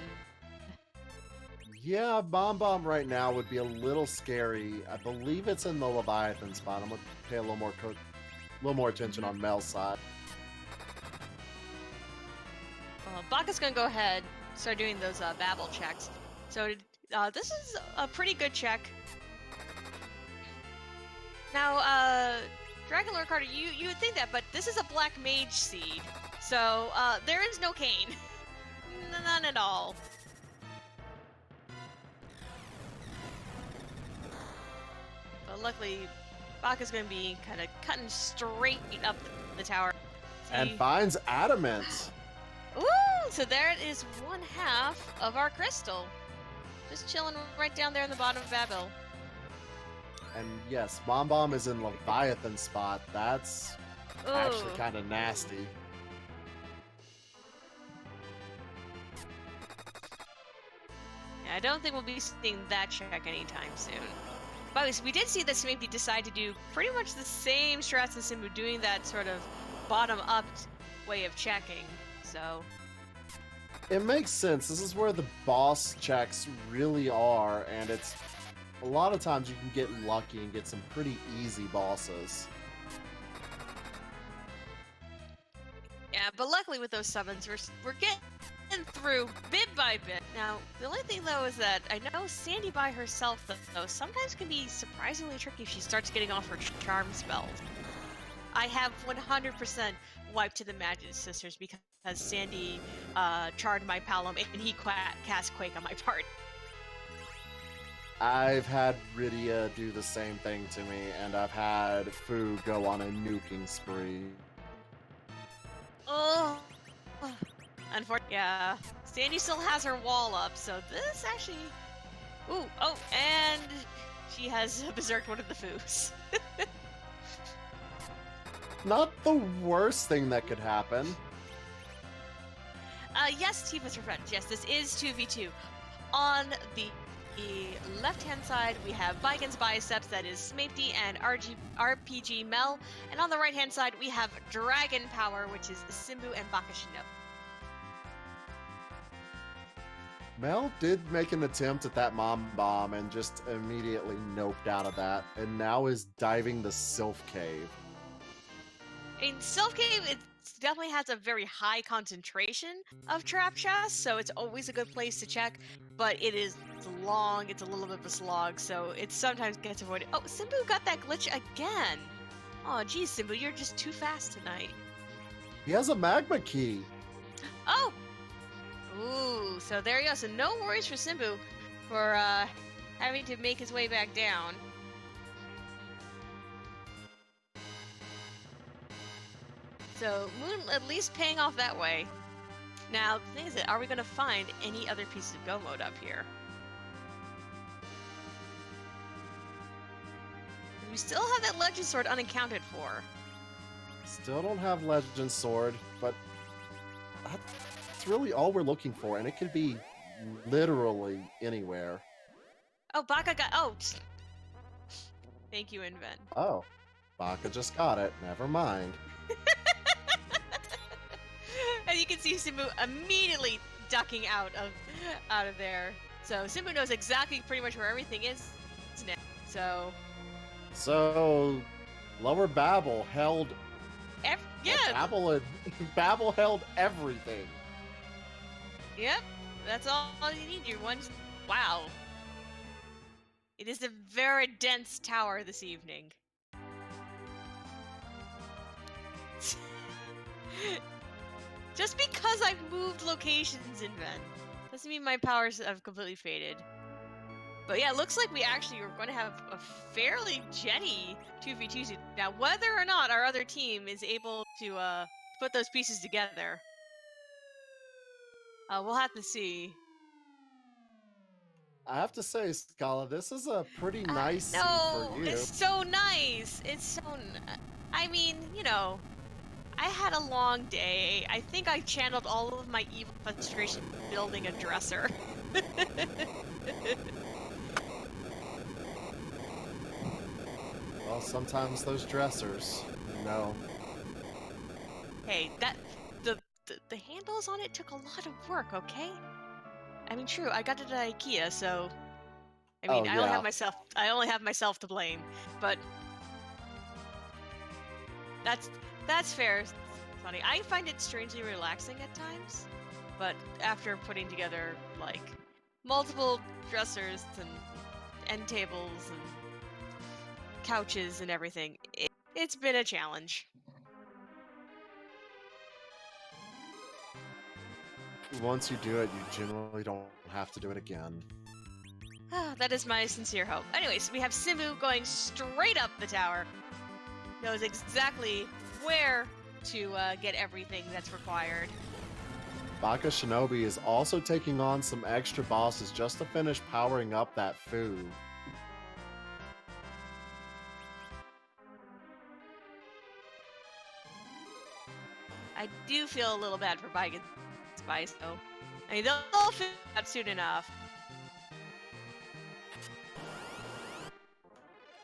S2: Yeah, Bomb Bomb right now would be a little scary. I believe it's in the Leviathan spot. I'm gonna pay a little more attention
S1: Mhm.
S2: on Mel's side.
S1: Baka's gonna go ahead, start doing those babble checks. So this is a pretty good check. Now, Dragon Lord Carter, you would think that, but this is a Black Mage seed, so there is no cane, none at all. But luckily, Baka's gonna be kind of cutting straight up the tower.
S2: And
S1: See,
S2: finds Adamant.
S1: ooh, so there is one half of our crystal, just chilling right down there in the bottom of Babel.
S2: And yes, Bomb Bomb is in Leviathan spot. That's actually
S1: Ooh.
S2: kind of nasty.
S1: Yeah, I don't think we'll be seeing that check anytime soon. But we did see that Smithy decide to do pretty much the same strats as Simbu, doing that sort of bottom-up way of checking. So
S2: It makes sense. This is where the boss checks really are, and it's a lot of times you can get lucky and get some pretty easy bosses.
S1: yeah, but luckily with those summons, we're getting through bit by bit. Now, the only thing though is that I know Sandy by herself though sometimes can be surprisingly tricky if she starts getting off her charm spells. I have 100% wiped to the Magic Sisters because Sandy charred my Palom and he cast Quake on my part.
S2: I've had Rydia do the same thing to me, and I've had Fu go on a nuking spree.
S1: Oh, unfortunately, yeah. Sandy still has her wall up, so this actually. Ooh, oh, and she has berserked one of the Foos.
S2: Not the worst thing that could happen.
S1: Yes, Tifa's revenge. Yes, this is 2v2. On the left-hand side, we have Bigan's Biceps, that is Smithy and RPG Mel. And on the right-hand side, we have Dragon Power, which is Simbu and Bakashino.
S2: Mel did make an attempt at that mom bomb and just immediately noped out of that, and now is diving the Sylph Cave.
S1: I mean, Sylph Cave, it definitely has a very high concentration of trap chests, so it's always a good place to check, but it's long, it's a little bit of a slog, so it sometimes gets avoided. Oh, Simbu got that glitch again! Oh, geez, Simbu, you're just too fast tonight.
S2: He has a magma key.
S1: Oh! Ooh, so there you go. So no worries for Simbu for having to make his way back down. So Moon at least paying off that way. Now, the thing is that, are we going to find any other pieces of Go mode up here? We still have that Legend Sword unaccounted for.
S2: Still don't have Legend Sword, but that's really all we're looking for, and it could be literally anywhere.
S1: Oh, Baka got... Oh! Thank you, Invent.
S2: Oh, Baka just got it. Never mind.
S1: And you can see Simbu immediately ducking out of there. So Simbu knows exactly pretty much where everything is now.
S2: So Lower Babel held.
S1: Yeah.
S2: Babel held everything.
S1: Yep. That's all you need. Your one. Wow. It is a very dense tower this evening. Just because I've moved locations in Ven doesn't mean my powers have completely faded. But yeah, it looks like we actually are going to have a fairly jetty 2v2. Now, whether or not our other team is able to put those pieces together, we'll have to see.
S2: I have to say, Scala, this is a pretty nice seed
S1: No,
S2: for you.
S1: it's so nice. It's so. I mean, you know, I had a long day. I think I channeled all of my evil frustration building a dresser.
S2: Well, sometimes those dressers, you know.
S1: Hey, the handles on it took a lot of work, okay? I mean, true, I got it at IKEA, so I mean,
S2: Oh yeah.
S1: I only have myself to blame, but that's that's fair, funny. I find it strangely relaxing at times, but after putting together like multiple dressers and end tables and couches and everything, it's been a challenge.
S2: Once you do it, you generally don't have to do it again.
S1: That is my sincere hope. Anyways, we have Simbu going straight up the tower. Knows exactly where to get everything that's required.
S2: Baka Shinobi is also taking on some extra bosses just to finish powering up that food.
S1: I do feel a little bad for Bike and Spice, though. I mean, they'll figure it out soon enough.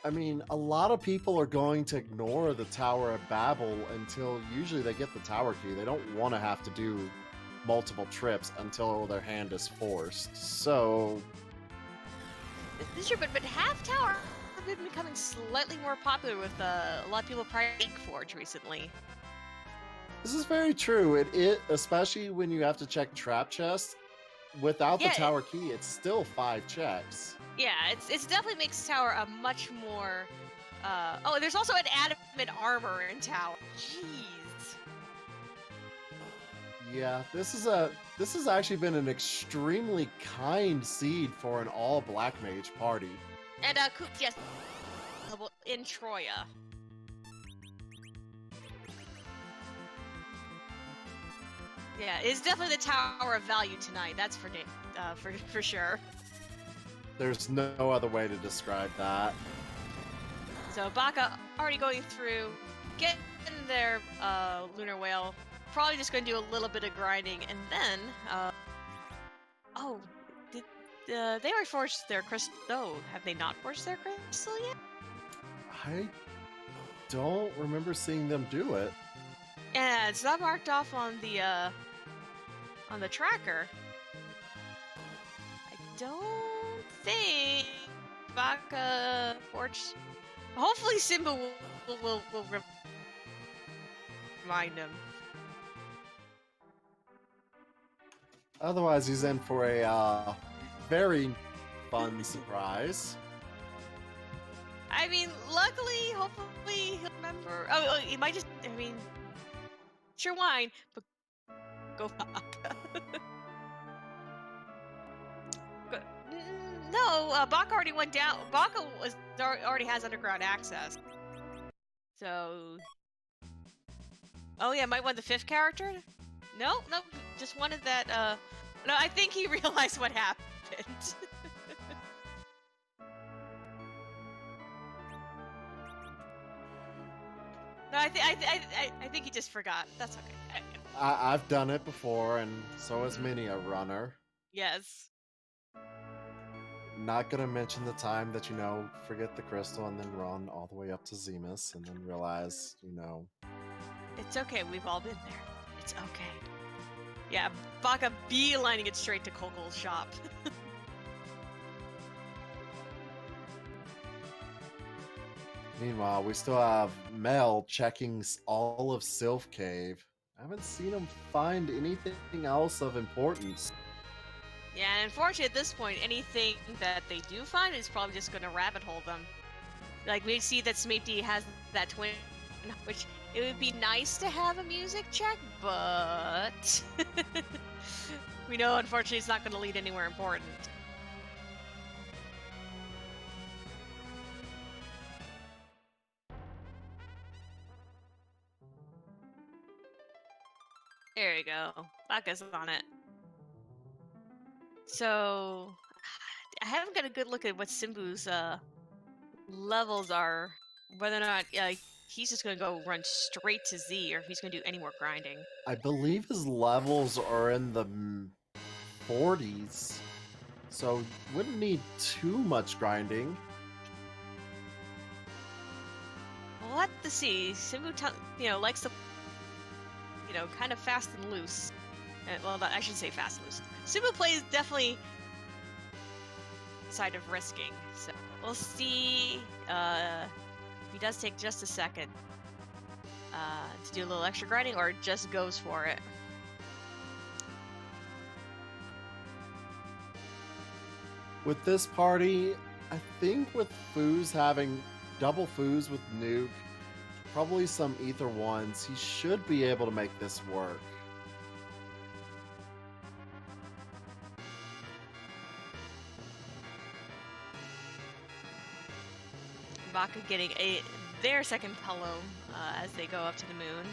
S2: I mean, a lot of people are going to ignore the Tower of Babel until usually they get the tower key. They don't want to have to do multiple trips until their hand is forced. So,
S1: This is true, but Half Tower have been becoming slightly more popular with a lot of people playing Forge recently.
S2: this is very true. It especially when you have to check trap chests. Without the
S1: Yeah,
S2: tower key, it's still 5 checks.
S1: yeah, it's definitely makes Tower a much more. Oh, there's also an adamant armor in Tower. Jeez.
S2: Yeah, this has actually been an extremely kind seed for an all black mage party.
S1: And yes, in Troya. Yeah, it's definitely the Tower of Value tonight. That's for sure.
S2: There's no other way to describe that.
S1: So Baka already going through, getting their lunar whale. Probably just going to do a little bit of grinding, and then oh, did they already forged their crystal? No, have they not forged their crystal yet?
S2: I don't remember seeing them do it.
S1: Yeah, it's not marked off on the tracker. I don't think Baka forged. Hopefully, Simba will remind him.
S2: Otherwise, he's in for a very fun surprise.
S1: I mean, luckily, hopefully he'll remember. Oh, he might just. I mean, sure, wine, but go Baka. No, Baka already went down. Baka already has underground access. So, oh yeah, might want the 5th character. No, just wanted that. No, I think he realized what happened. No, I think he just forgot. That's okay.
S2: I've done it before, and so has many a runner.
S1: Yes.
S2: Not gonna mention the time that, forget the crystal and then run all the way up to Zemus and then realize,
S1: It's okay. We've all been there. It's okay. Yeah, Baka beelining it straight to Kokol's shop.
S2: Meanwhile, we still have Mel checking all of Sylph Cave. I haven't seen him find anything else of importance.
S1: Yeah, and unfortunately at this point, anything that they do find is probably just going to rabbit hole them. Like, we see that Smeepty has that twin, which it would be nice to have a music check, but we know unfortunately it's not going to lead anywhere important. There you go. Baka's on it. So, I haven't got a good look at what Simbu's levels are. Whether or not he's just going to go run straight to Z, or if he's going to do any more grinding.
S2: I believe his levels are in the 40s, so wouldn't need too much grinding.
S1: We'll have to see. Simbu, likes to kind of fast and loose. Well, I should say fast and loose. Sumo play is definitely side of risking. So we'll see. He does take just a second to do a little extra grinding, or just goes for it.
S2: With this party, I think with Foos having double Foos with Nuke, probably some Ether ones, he should be able to make this work.
S1: Baka getting their second pillow as they go up to the moon.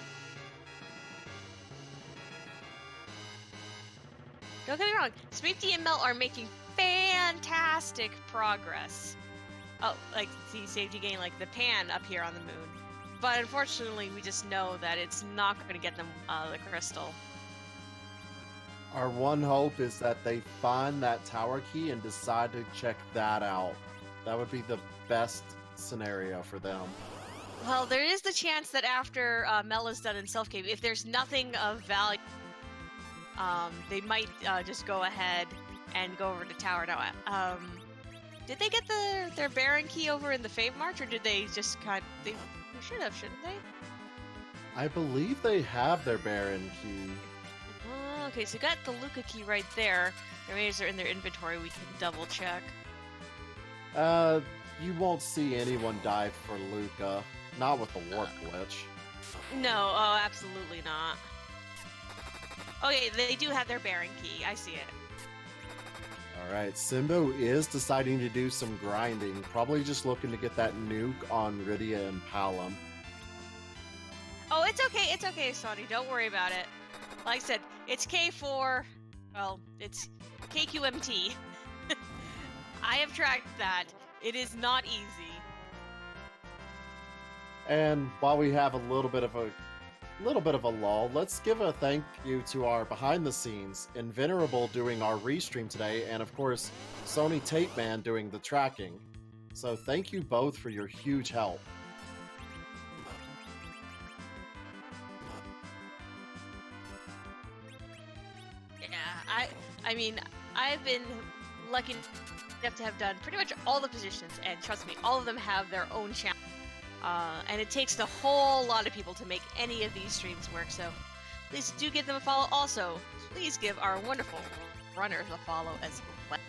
S1: Don't get me wrong, Sweepty and Mel are making fantastic progress. Oh, like the safety gain, like the pan up here on the moon. But unfortunately, we just know that it's not going to get them the crystal.
S2: Our one hope is that they find that tower key and decide to check that out. That would be the best scenario for them.
S1: Well, there is the chance that after Mel is done in Self Cave, if there's nothing of value, they might just go ahead and go over to Tower. Now, did they get their Baron key over in the Fave March, or did they just they should have, shouldn't they?
S2: I believe they have their Baron key.
S1: Oh, okay, so you got the Luca key right there. Maybe they're in their inventory. We can double check.
S2: You won't see anyone die for Luca. Not with the warp glitch.
S1: No, oh, absolutely not. Okay, they do have their Baron key. I see it.
S2: Alright, Simbo is deciding to do some grinding. Probably just looking to get that nuke on Rydia and Palom.
S1: Oh, it's okay, Sonny. Don't worry about it. Like I said, it's K4. Well, it's KQMT. I have tracked that. It is not easy.
S2: And while we have a little bit of a lull, let's give a thank you to our behind the scenes, Invenerable doing our restream today, and of course, Sony Tape Man doing the tracking. So thank you both for your huge help.
S1: Yeah, I mean, I've been lucky enough to have done pretty much all the positions, and trust me, all of them have their own channel. And it takes a whole lot of people to make any of these streams work, so please do give them a follow. Also, please give our wonderful runners a follow as well.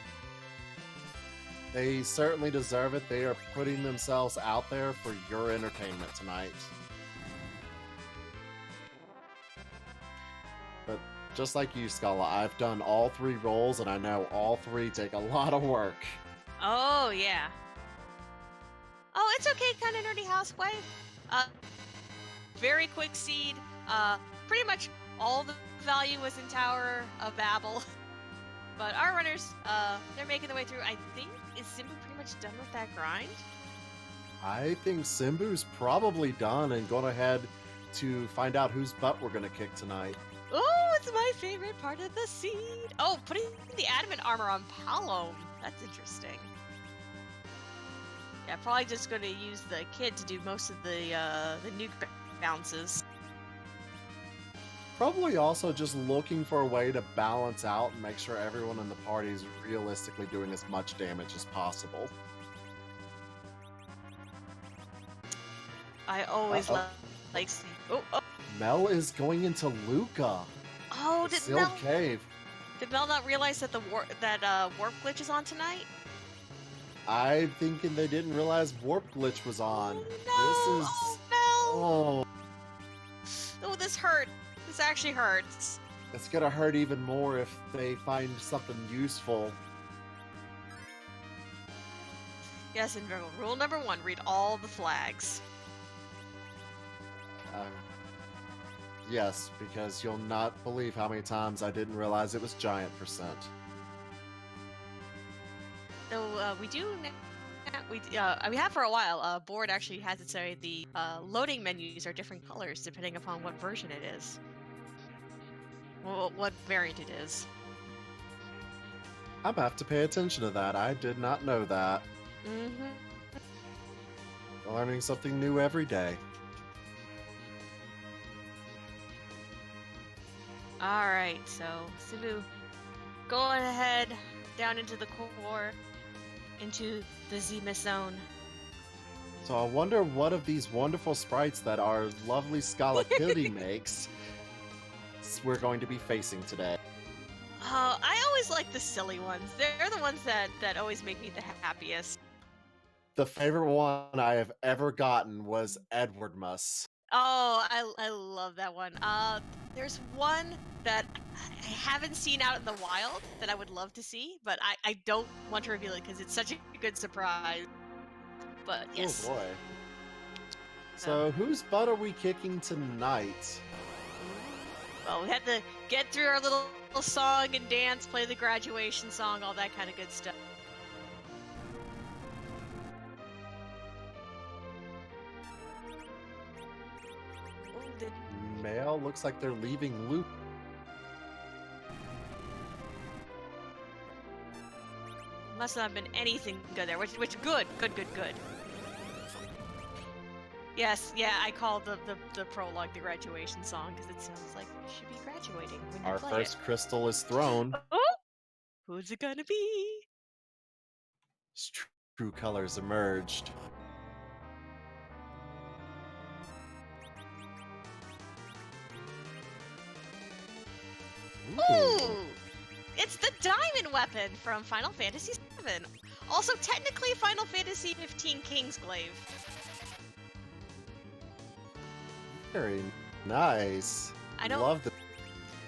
S2: They certainly deserve it. They are putting themselves out there for your entertainment tonight. But just like you, Scala, I've done all 3 roles, and I know all 3 take a lot of work.
S1: Oh, yeah. Oh, it's okay, kind of nerdy housewife. Very quick seed. Pretty much all the value was in Tower of Babel. But our runners, they're making their way through. I think, is Simbu pretty much done with that grind?
S2: I think Simbu's probably done and gone ahead to find out whose butt we're going to kick tonight.
S1: Oh, it's my favorite part of the seed. Oh, putting the adamant armor on Palom. That's interesting. Yeah, probably just going to use the kid to do most of the nuke bounces.
S2: Probably also just looking for a way to balance out and make sure everyone in the party is realistically doing as much damage as possible.
S1: I always like see. Oh.
S2: Mel is going into Luca.
S1: Oh,
S2: did Sealed Cave.
S1: Did Mel not realize that warp glitch is on tonight?
S2: I'm thinking they didn't realize warp glitch was on.
S1: Oh, no.
S2: This is
S1: Oh, Mel. Oh, this hurt. This actually hurts.
S2: It's gonna hurt even more if they find something useful.
S1: Yes, and rule number 1, read all the flags.
S2: Yes, because you'll not believe how many times I didn't realize it was giant %.
S1: So we have for a while. Board actually has it say the loading menus are different colors depending upon what version it is. Well, what variant it is.
S2: I'm gonna have to pay attention to that. I did not know that.
S1: Mm-hmm.
S2: Learning something new every day.
S1: All right, so Cebu, go ahead down into the core, into the Zima zone.
S2: So I wonder what of these wonderful sprites that our lovely Scala makes we're going to be facing today.
S1: Oh, I always like the silly ones. They're the ones that always make me the happiest.
S2: The favorite one I have ever gotten was Edward Mus.
S1: Oh, I love that one. There's one that I haven't seen out in the wild that I would love to see, but I don't want to reveal it because it's such a good surprise. But
S2: Oh
S1: yes.
S2: boy.
S1: So,
S2: So whose butt are we kicking tonight?
S1: well, we had to get through our little song and dance, play the graduation song, all that kind of good stuff. Ooh,
S2: Male looks like they're leaving Luke.
S1: must not have been anything good there, which good. Yes, yeah, I called the prologue the graduation song because it sounds like you should be graduating when you
S2: Our
S1: play
S2: first
S1: it.
S2: crystal is thrown.
S1: Oh, who's it gonna be?
S2: His true colors emerged. Ooh.
S1: Ooh, it's the diamond weapon from Final Fantasy VII. Also, technically, Final Fantasy 15 Kingsglaive.
S2: Very nice.
S1: I don't.
S2: Love the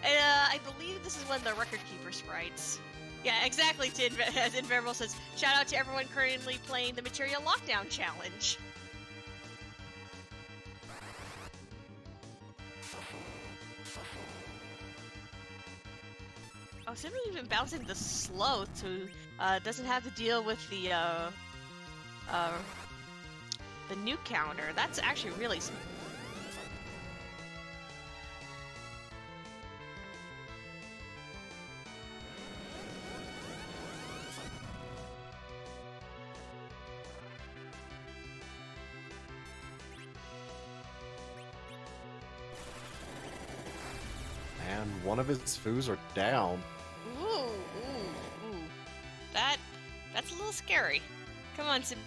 S1: I believe this is one of the record keeper sprites. Yeah, exactly. As Inveterable says, shout out to everyone currently playing the Materia Lockdown Challenge. Oh, somebody even bouncing the sloth who doesn't have to deal with the nuke counter. That's actually really smart.
S2: and one of his foos are down.
S1: Ooh. That's a little scary. Come on, Sim.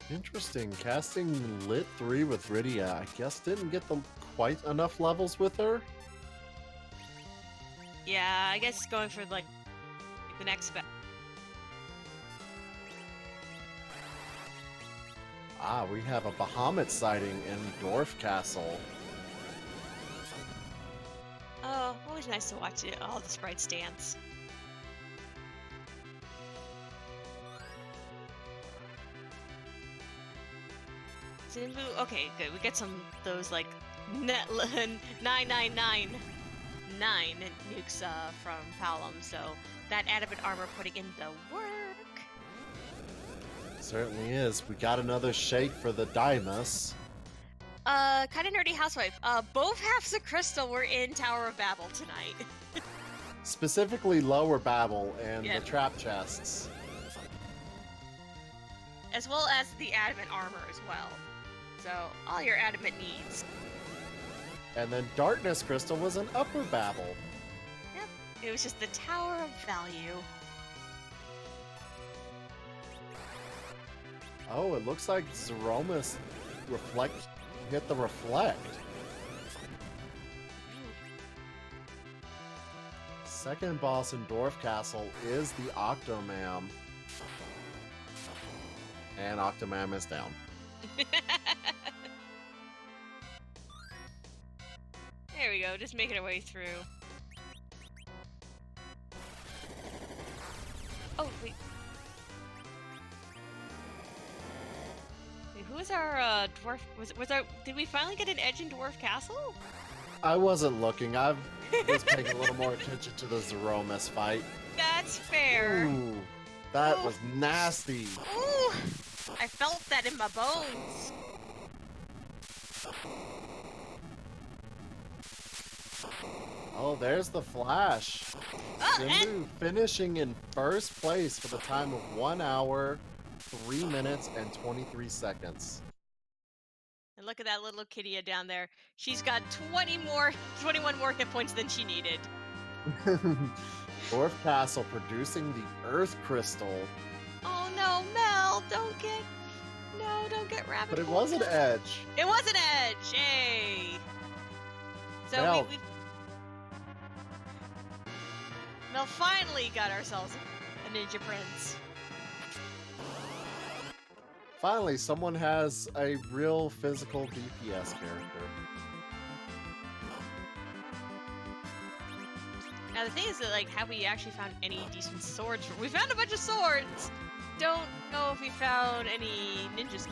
S2: Interesting. Casting Lit 3 with Rydia, I guess didn't get the quite enough levels with her.
S1: Yeah, I guess going for like the next spec.
S2: Ah, we have a Bahamut sighting in Dwarf Castle.
S1: Oh, always nice to watch all the sprites dance. Zinbu, okay, good. We get some those like 9999 nukes from Palom, so that adamant armor putting in the work.
S2: Certainly is. We got another shake for the Dymus.
S1: Kinda nerdy housewife. Both halves of Crystal were in Tower of Babel tonight.
S2: Specifically Lower Babel and
S1: Yep.
S2: the trap chests.
S1: As well as the adamant armor as well. So, all your adamant needs.
S2: And then Darkness Crystal was an Upper Babel.
S1: Yep. It was just the Tower of Value.
S2: Oh, it looks like Zeromus hit the reflect. Second boss in Dwarf Castle is the Octomam. And Octomam is down.
S1: There we go, just making our way through. Oh, wait. Wait, who was our dwarf? Did we finally get an edge in Dwarf Castle?
S2: I wasn't looking. I was paying a little more attention to the Zeromus fight.
S1: That's fair.
S2: Ooh, that
S1: Ooh.
S2: was nasty.
S1: Ooh, I felt that in my bones.
S2: Oh, there's the flash.
S1: Oh, and
S2: Simbu finishing in first place for the time of 1 hour, 3 minutes, and 23 seconds.
S1: look at that little Kittia down there. She's got 21 more hit points than she needed.
S2: Dwarf Castle producing the Earth Crystal.
S1: Oh no, Mel, don't get rabbit.
S2: But it was an edge.
S1: It was an edge. Yay! So
S2: Mel.
S1: we Mel finally got ourselves a Ninja Prince.
S2: Finally, someone has a real physical DPS character.
S1: Now the thing is that, like, have we actually found any decent swords? We found a bunch of swords. Don't know if we found any ninjas.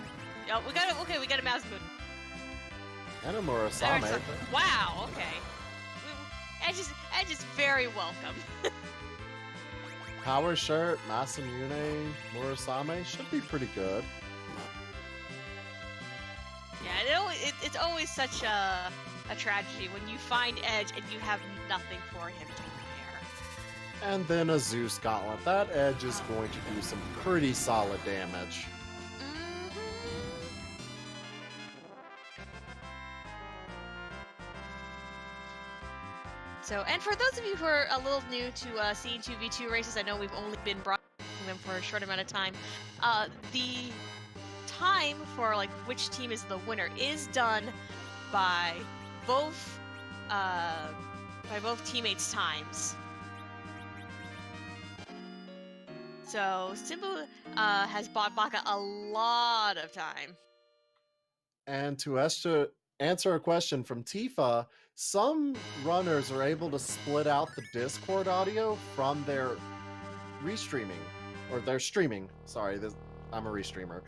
S1: Oh, we got a mouse moon.
S2: And a Murasame.
S1: Wow. Okay. Edge is very welcome.
S2: Power Shirt, Masamune, Murasame should be pretty good.
S1: Yeah, it's always such a tragedy when you find Edge and you have nothing for him to wear.
S2: And then a Zeus Gauntlet. That Edge is going to do some pretty solid damage.
S1: So, and for those of you who are a little new to seeing 2v2 races, I know we've only been broadcasting them for a short amount of time. The time for like which team is the winner is done by both teammates' times. So Simbu has bought Baka a lot of time.
S2: And to answer a question from Tifa, some runners are able to split out the Discord audio from their restreaming, or their streaming. Sorry, I'm a restreamer.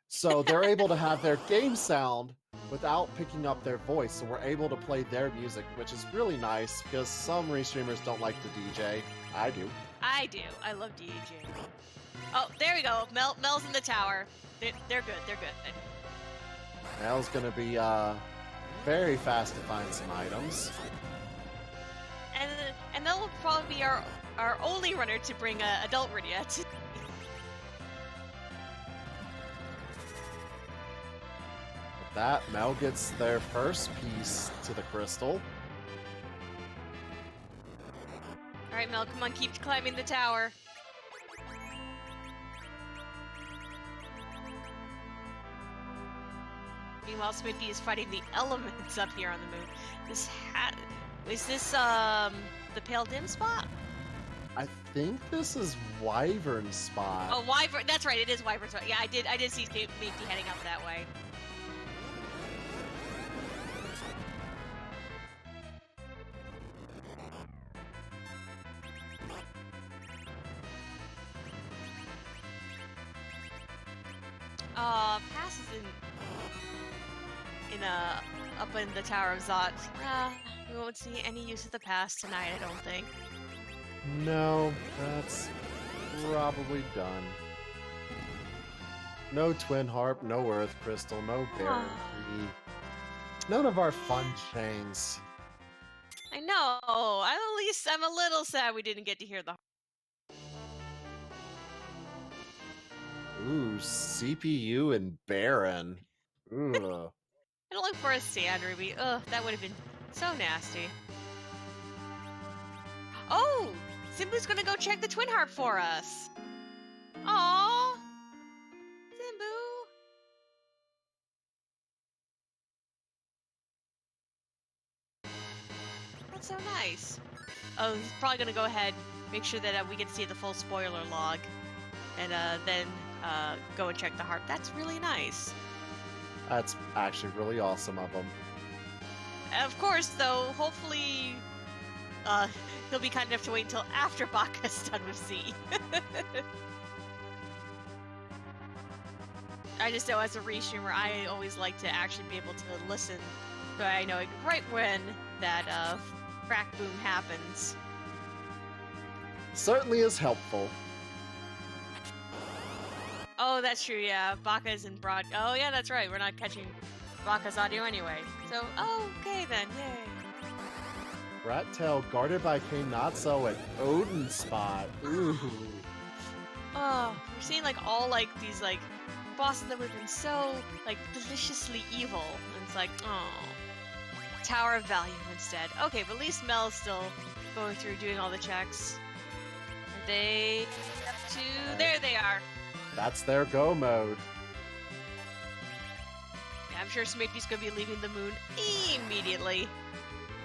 S2: So they're able to have their game sound without picking up their voice. So we're able to play their music, which is really nice because some restreamers don't like to DJ. I do.
S1: I do. I love DJing. Oh, there we go. Mel's in the tower. They're good. They're good.
S2: Mel's gonna be very fast to find some items.
S1: And that will probably be our only runner to bring adult Rydia. With
S2: that, Mel gets their first piece to the crystal.
S1: Alright, Mel, come on, keep climbing the tower. Meanwhile, Smithy is fighting the elements up here on the moon. Is this the Pale Dim spot?
S2: I think this is Wyvern spot.
S1: Oh, Wyvern. That's right. It is Wyvern spot. Yeah, I did see Safety heading up that way. Pass is up in the Tower of Zot. We won't see any use of the pass tonight, I don't think.
S2: No, that's probably done. No Twin Harp, no Earth Crystal, no Baron Key. None of our fun chains.
S1: I know. I'm a little sad we didn't get to hear the.
S2: Ooh, CPU and Baron. Ugh.
S1: I don't look for a sand ruby. Ugh, that would have been so nasty. Oh! Simbu's gonna go check the Twin Harp for us. Aww! Simbu! That's so nice. Oh, he's probably gonna go ahead, make sure that we get to see the full spoiler log, and then go and check the harp. That's really nice.
S2: That's actually really awesome of him.
S1: Of course, though, hopefully he'll be kind enough to wait until after Baka's done with Z. I just know as a restreamer, I always like to actually be able to listen so I know right when that crack boom happens.
S2: Certainly is helpful.
S1: Oh, that's true, yeah. Baka's in broad... Oh, yeah, that's right. We're not catching Baka's audio anyway. So, okay then. Yay.
S2: Rat Tail guarded by King Natso at Odin spot. Ooh.
S1: Oh, we're seeing like all like these like bosses that would have been so like deliciously evil. And it's like, oh, Tower of Value instead. Okay, but at least Mel's still going through doing all the checks. Are they up to? There they are.
S2: That's their go mode.
S1: Yeah, I'm sure Smitty's gonna be leaving the moon immediately.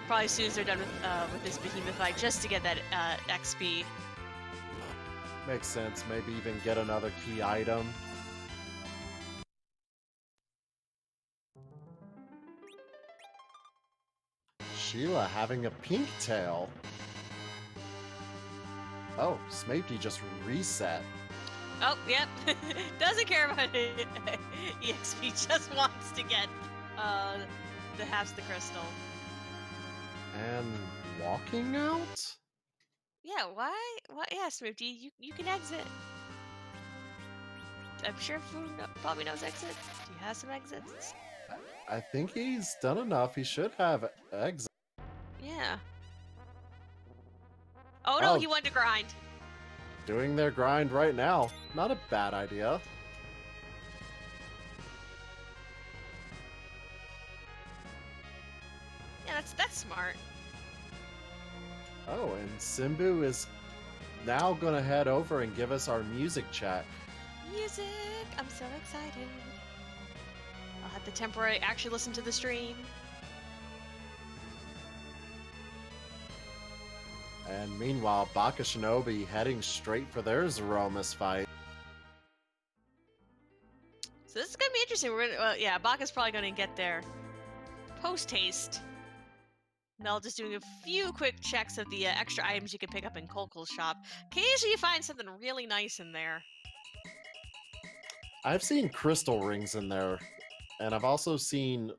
S1: Probably as soon as they're done with this behemoth fight, just to get that XP.
S2: Makes sense. Maybe even get another key item. Sheila having a pink tail. Oh, Smapey just reset.
S1: Oh, yep. Doesn't care about it. EXP just wants to get the halves of the crystal.
S2: And walking out?
S1: Yeah, why? What? Yeah, Smoopy, you can exit. I'm sure Fu probably knows exit. Do you have some exits?
S2: I think he's done enough. He should have exit.
S1: Yeah. Oh no,
S2: Oh,
S1: he wanted to grind.
S2: doing their grind right now. Not a bad idea.
S1: Yeah, that's smart.
S2: Oh, and Simbu is now gonna head over and give us our music check.
S1: Music! I'm so excited. I'll have to temporarily actually listen to the stream.
S2: And meanwhile, Baka Shinobi heading straight for their Zeromus fight.
S1: So this is gonna be interesting. We're gonna, yeah, Baka's probably gonna get there post haste. Mel just doing a few quick checks of the extra items you can pick up in Kolkol's shop. Occasionally you find something really nice in there.
S2: I've seen crystal rings in there, and I've also seen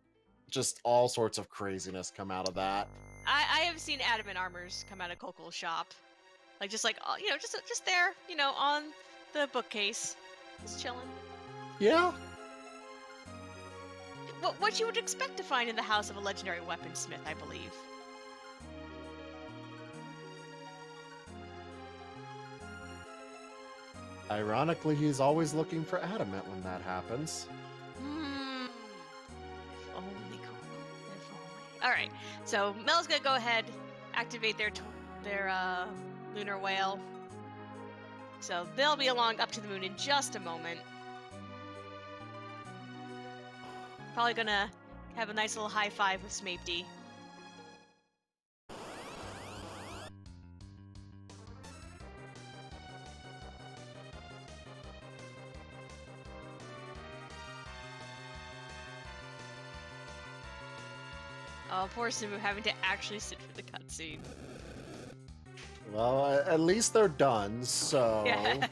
S2: just all sorts of craziness come out of that.
S1: I have seen adamant armors come out of Kolkol's shop. Like, just like, you know, just there, you know, on the bookcase. Just chilling.
S2: Yeah,
S1: What you would expect to find in the house of a legendary weaponsmith, I believe.
S2: ironically, he's always looking for adamant when that happens.
S1: If only Kolkol. If only. All right. So Mel's gonna go ahead, activate their lunar whale. So they'll be along up to the moon in just a moment. Probably gonna have a nice little high five with Smapey. Oh, poor Sumu having to actually sit for the cutscene.
S2: Well, at least they're done, so...
S1: Yeah,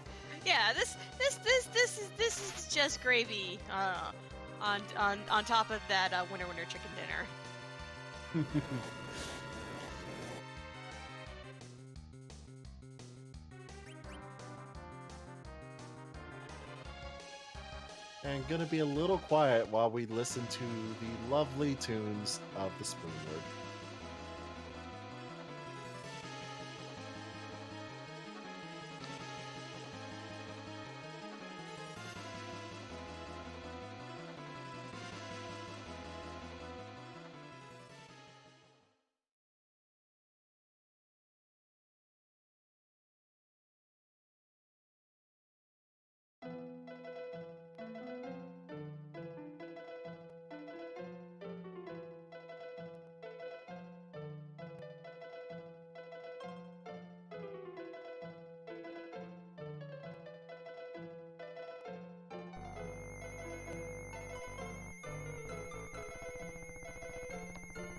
S1: yeah. This is just gravy. On top of that winner chicken dinner.
S2: And gonna be a little quiet while we listen to the lovely tunes of the Spoonward.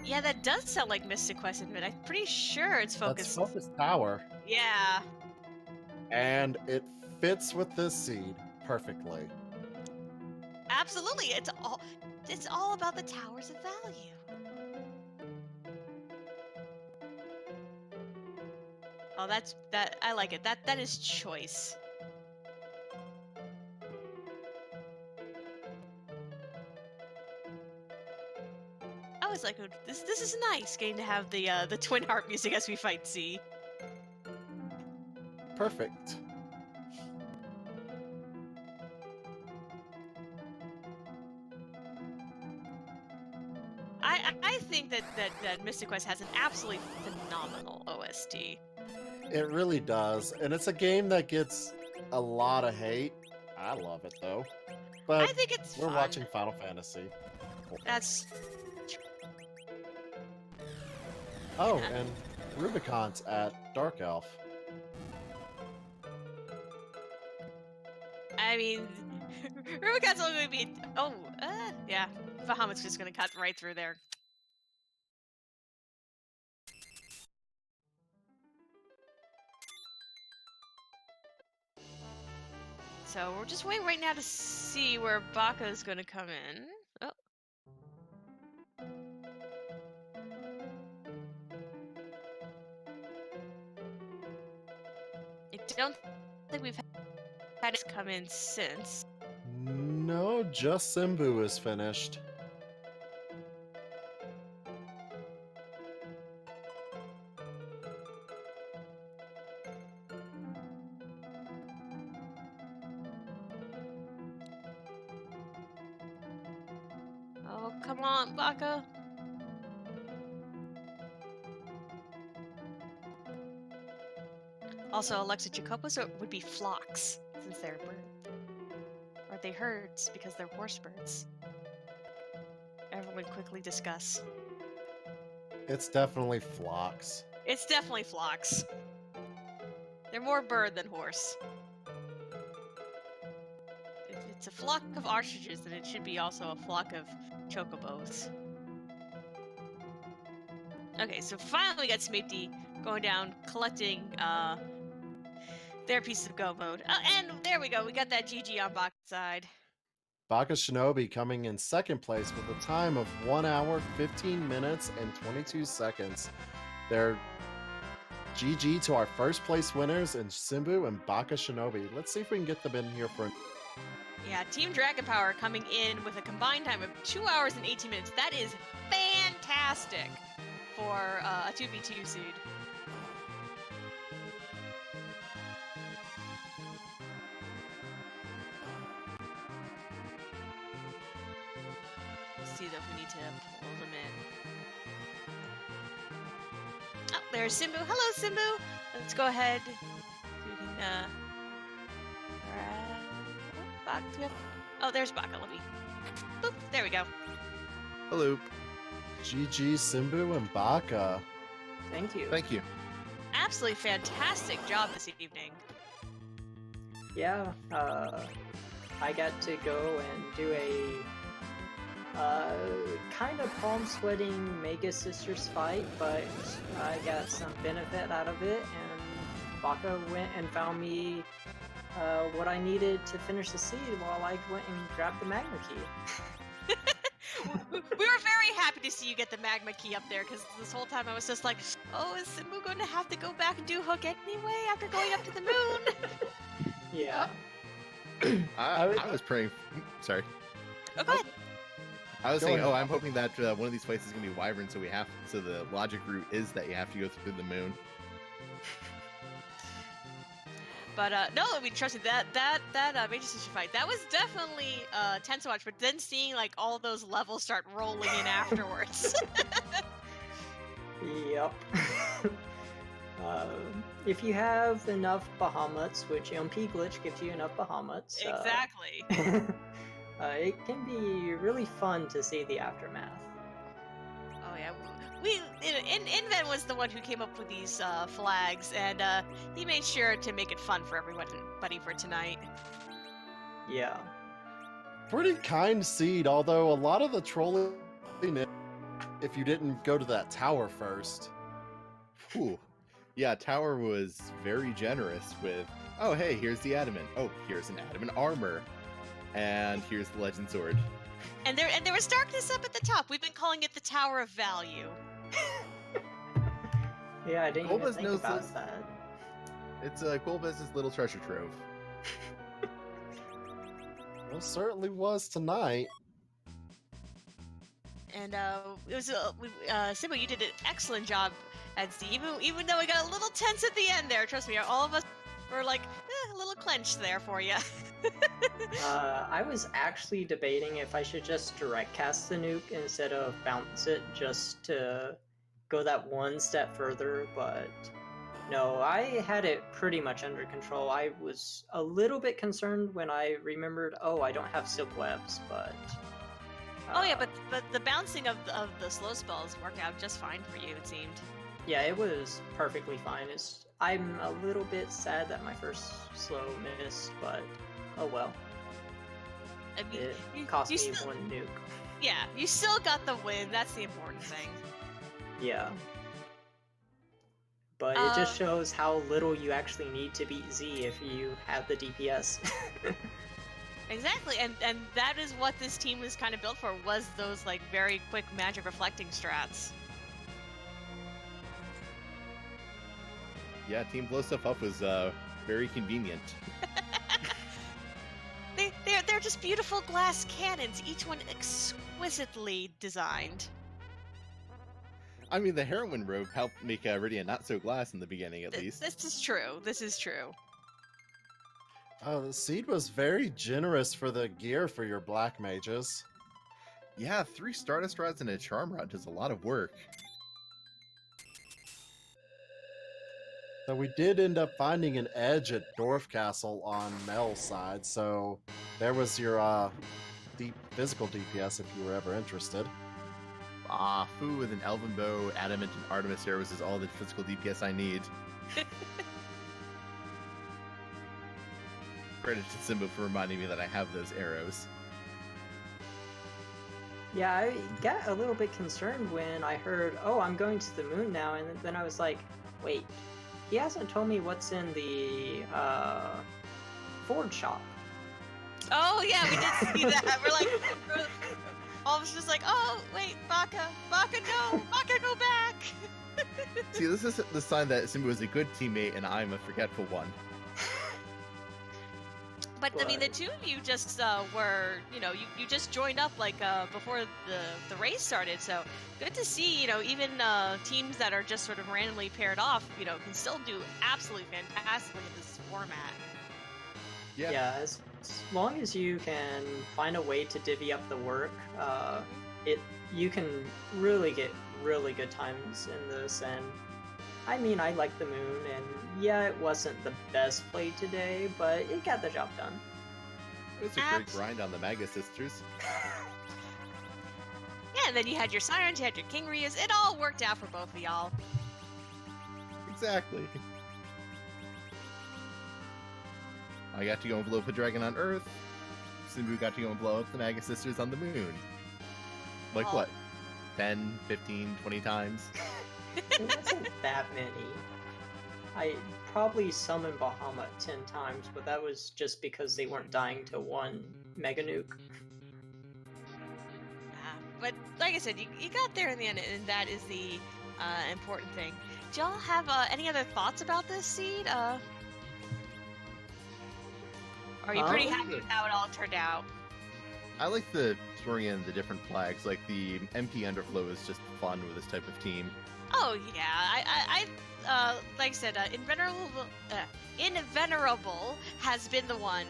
S1: Yeah, that does sound like Mystic Quest Admit. I'm pretty sure it's
S2: That's
S1: focused.
S2: Focus Tower.
S1: Yeah.
S2: And it fits with this seed perfectly.
S1: Absolutely. It's all about the towers of value. Oh, that I like it. That is choice. Oh, was like, "Oh, this is nice getting to have the twin harp music as we fight Z."
S2: Perfect.
S1: I think that Mystic Quest has an absolutely phenomenal OST.
S2: It really does, and it's a game that gets a lot of hate. I love it though.
S1: I
S2: But
S1: think it's
S2: we're
S1: fun.
S2: watching Final Fantasy.
S1: That's
S2: Oh, and Rubicon's at Dark Elf.
S1: I mean, Rubicon's only going to be. Oh, yeah. Bahamut's just going to cut right through there. So we're just waiting right now to see where Baka's going to come in. Oh. I don't think we've had it come in since.
S2: No, just Simbu is finished.
S1: Oh, come on, Baka. Also, Alexa Chacopos would be flocks since they're birds. Or they herds because they're horse birds. Everyone quickly discuss.
S2: It's definitely flocks.
S1: It's definitely flocks. They're more bird than horse. If it's a flock of ostriches, then it should be also a flock of chocobos. Okay, so finally we got Smeepty going down, collecting their piece of go mode. And there we go, we got that GG on Baka's side.
S2: Baka Shinobi coming in second place with a time of 1 hour, 15 minutes, and 22 seconds. They're GG to our first place winners in Simbu and Baka Shinobi. Let's see if we can get them in here for.
S1: Yeah, Team Dragon Power coming in with a combined time of 2 hours and 18 minutes. That is fantastic for a 2v2 seed. Let's see if we need to pull them in. Oh, there's Simbu. Hello, Simbu. Let's go ahead. We can, oh, there's Baka. Let me. Boop. There we go.
S3: Hello.
S2: GG Simbu and Baka.
S4: Thank you.
S3: Thank you.
S1: Absolutely fantastic job this evening.
S4: Yeah, I got to go and do a kind of palm sweating Mega Sisters fight, but I got some benefit out of it, and Baka went and found me what I needed to finish the seed while I went and grabbed the Magma Key.
S1: We were very happy to see you get the magma key up there, because this whole time I was just like, oh, is Simbu going to have to go back and do Hook anyway after going up to the moon?
S4: Yeah.
S3: I was praying. Sorry.
S1: Oh, go ahead.
S3: I was
S2: Go
S3: saying,
S2: ahead.
S3: I'm hoping that one of these places is going to be Wyvern, so the logic route is that you have to go through the moon.
S1: But no, I mean, trust me, that Major Sister fight, that was definitely tense to watch. But then seeing like all those levels start rolling in afterwards.
S4: Yep. If you have enough Bahamut's, which MP Glitch gives you enough Bahamut's,
S1: Exactly.
S4: it can be really fun to see the aftermath.
S1: Oh yeah, Inven was the one who came up with these flags, and he made sure to make it fun for everybody for tonight.
S4: Yeah.
S2: Pretty kind seed, although a lot of the trolling if you didn't go to that tower first.
S3: Ooh. Yeah, Tower was very generous with, oh, hey, here's the adamant. Oh, here's an adamant armor. And here's the legend sword.
S1: And there was darkness up at the top. We've been calling it the Tower of Value.
S4: Yeah, I didn't even
S3: Golbez
S4: think
S3: knows
S4: about
S3: this.
S4: that.
S3: It's Golbez's little treasure trove.
S2: Well, certainly was tonight.
S1: and it was Simba. You did an excellent job at Z. Even though we got a little tense at the end there, trust me, all of us were like a little clenched there for you.
S4: I was actually debating if I should just direct cast the nuke instead of bounce it just to go that one step further, but no, I had it pretty much under control. I was a little bit concerned when I remembered, oh, I don't have silk webs, but...
S1: Oh yeah, but the bouncing of the slow spells worked out just fine for you, it seemed.
S4: Yeah, it was perfectly fine. I'm a little bit sad that my first slow missed, but oh well.
S1: I mean,
S4: It cost me
S1: still,
S4: one nuke.
S1: Yeah, you still got the win. That's the important thing.
S4: Yeah. But it just shows how little you actually need to beat Z if you have the DPS.
S1: Exactly, and that is what this team was kind of built for, was those like very quick magic reflecting strats.
S3: Yeah, Team Blow Stuff Up was very convenient.
S1: They're just beautiful glass cannons, each one exquisitely designed.
S3: I mean, the heroin robe helped make Iridia not so glass in the beginning, at least.
S1: This is true. This is true.
S2: The seed was very generous for the gear for your black mages.
S3: Yeah, 3 Stardust Rods and a Charm Rod does a lot of work.
S2: So we did end up finding an edge at Dwarf Castle on Mel's side, so there was your deep physical DPS if you were ever interested.
S3: Ah, Fu with an Elven Bow, Adamant, and Artemis Arrows is all the physical DPS I need. Credit to Simba for reminding me that I have those arrows.
S4: Yeah, I got a little bit concerned when I heard, oh, I'm going to the moon now, and then I was like, wait, he hasn't told me what's in the Ford shop.
S1: Oh yeah, we did see that. We're all of us just like, oh wait, Baka, no, Baka, go back.
S3: See, this is the sign that Simba was a good teammate and I'm a forgetful one.
S1: But I mean, the two of you just were, you just joined up like before the race started. So good to see, even teams that are just sort of randomly paired off, can still do absolutely fantastically in this format.
S4: Yeah, as long as you can find a way to divvy up the work, you can really get really good times in this. And I mean, I like the moon, and yeah, it wasn't the best play today, but it got the job done.
S3: It was a great grind on the Maga Sisters.
S1: Yeah, and then you had your Sirens, you had your King Rias. It all worked out for both of y'all.
S3: Exactly. I got to go and blow up a dragon on Earth. Simbu got to go and blow up the Maga Sisters on the moon. Like what? 10, 15, 20 times?
S4: It wasn't that many. I probably summoned Bahamut 10 times, but that was just because they weren't dying to one Mega Nuke.
S1: But like I said, you got there in the end, and that is the important thing. Do y'all have any other thoughts about this seed? Are you pretty happy with how it all turned out?
S3: I like the throwing in the different flags. Like the MP Underflow is just fun with this type of team.
S1: Oh yeah, I like I said, Invenerable has been the one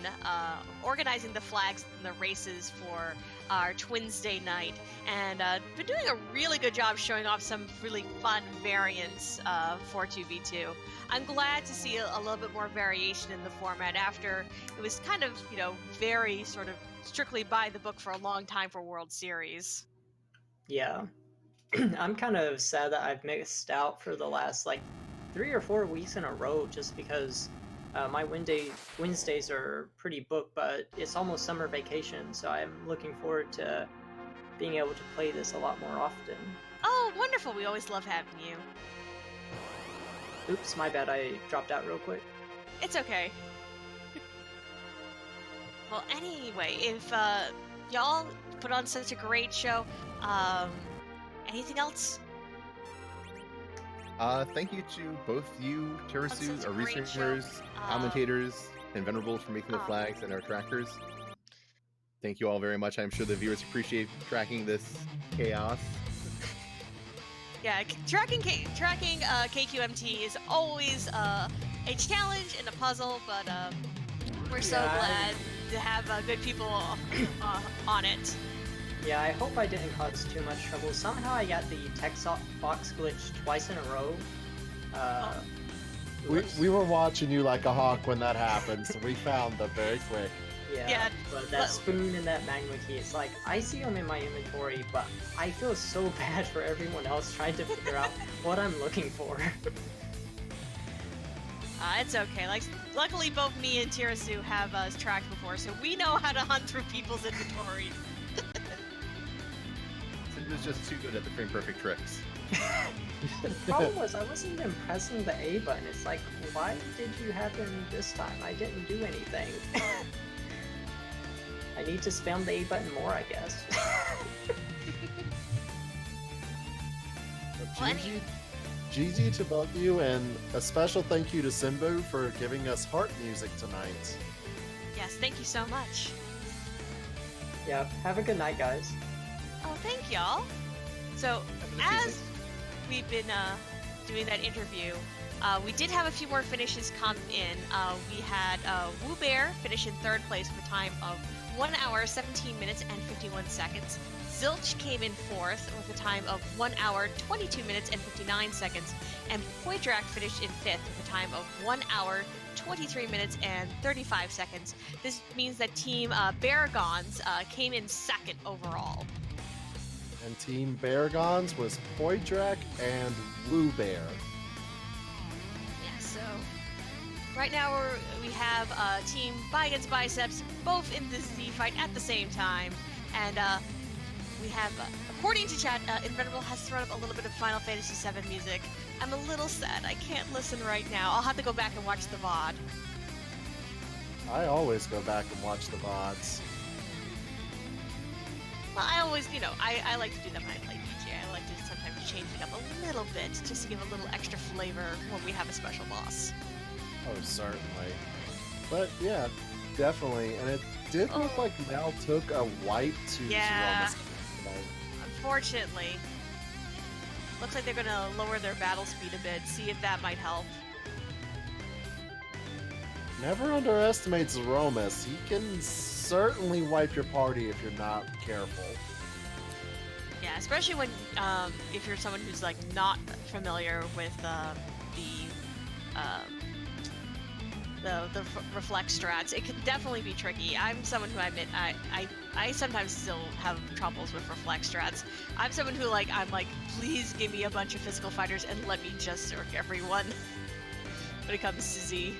S1: organizing the flags and the races for our Twinsday night, and been doing a really good job showing off some really fun variants for 2v2. I'm glad to see a little bit more variation in the format after it was kind of, very sort of strictly by the book for a long time for World Series.
S4: Yeah. I'm kind of sad that I've missed out for the last, 3 or 4 weeks in a row just because my Wednesdays are pretty booked, but it's almost summer vacation, so I'm looking forward to being able to play this a lot more often.
S1: Oh, wonderful. We always love having you.
S4: Oops, my bad, I dropped out real quick.
S1: It's okay. Well, anyway, if y'all put on such a great show, anything else?
S3: Thank you to both you, Terasu, our researchers, commentators, and Venerable for making the flags and our trackers. Thank you all very much. I'm sure the viewers appreciate tracking this chaos.
S1: Yeah, tracking KQMT is always a challenge and a puzzle, but we're so
S4: Yeah,
S1: glad to have good people on it.
S4: Yeah, I hope I didn't cause too much trouble. Somehow I got the text box glitch twice in a row.
S2: We were watching you like a hawk when that happened, so we found them very quick.
S4: Yeah, but that spoon and that magma key, it's like, I see them in my inventory, but I feel so bad for everyone else trying to figure out what I'm looking for.
S1: It's okay. Like, luckily both me and Tirasu have tracked before, so we know how to hunt through people's inventories.
S3: Sid was just too good at the frame perfect tricks.
S4: The problem was I wasn't even pressing the A button. It's like, why did you happen this time? I didn't do anything. I need to spam the A button more, I guess.
S2: GG to both of you, and a special thank you to Simbu for giving us heart music tonight.
S1: Yes, thank you so much.
S4: Yeah, have a good night, guys.
S1: Oh, thank y'all. So,
S3: Have a
S1: as
S3: nice
S1: we've been doing that interview, we did have a few more finishes come in. We had Woo Bear finish in third place with a time of 1 hour, 17 minutes, and 51 seconds. Zilch came in fourth with a time of 1 hour, 22 minutes, and 59 seconds. And Poitrak finished in fifth with a time of 1 hour, 23 minutes, and 35 seconds. This means that Team Baragons came in second overall.
S2: And Team Baragons was Poidrak and Woo Bear.
S1: Yeah, so right now we have Team Bygones Biceps both in the Z fight at the same time, and we have, according to chat, Invenerable has thrown up a little bit of Final Fantasy VII music. I'm a little sad I can't listen right now. I'll have to go back and watch the VOD.
S2: I always go back and watch the VODs.
S1: Well, I always, I like to do that when I play BGA. I like to sometimes change it up a little bit just to give a little extra flavor when we have a special boss.
S2: Oh, certainly. But yeah, definitely. And it did look like Mal took a wipe to
S1: Yeah.
S2: Zeromus tonight.
S1: Unfortunately. Looks like they're going to lower their battle speed a bit, see if that might help.
S2: Never underestimate Zeromus. He can certainly wipe your party if you're not careful.
S1: Yeah, especially when, if you're someone who's, like, not familiar with, the reflex strats, it can definitely be tricky. I'm someone who I admit I sometimes still have troubles with reflex strats. I'm someone who I'm like, please give me a bunch of physical fighters and let me just zerk everyone when it comes to Z.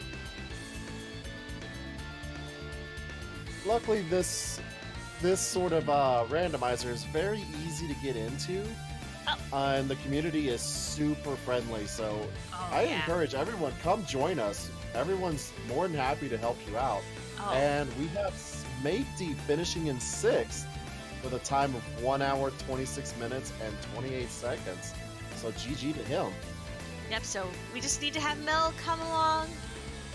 S2: Luckily, this sort of randomizer is very easy to get into, and the community is super friendly. So I encourage everyone, come join us. Everyone's more than happy to help you out. And we have Matey finishing in sixth with a time of 1 hour, 26 minutes, and 28 seconds. So GG to him.
S1: Yep, so we just need to have Mel come along,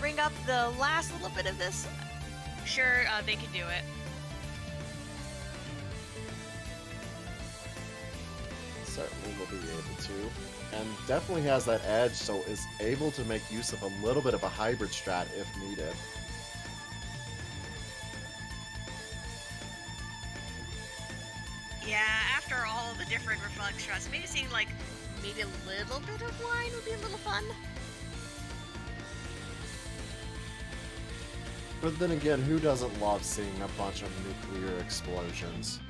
S1: bring up the last little bit of this. Sure, they can do it.
S2: Certainly will be able to. And definitely has that edge, so is able to make use of a little bit of a hybrid strat if needed.
S1: Yeah, after all the different reflex strats, maybe seeing maybe a little bit of line would be a little fun.
S2: But then again, who doesn't love seeing a bunch of nuclear explosions?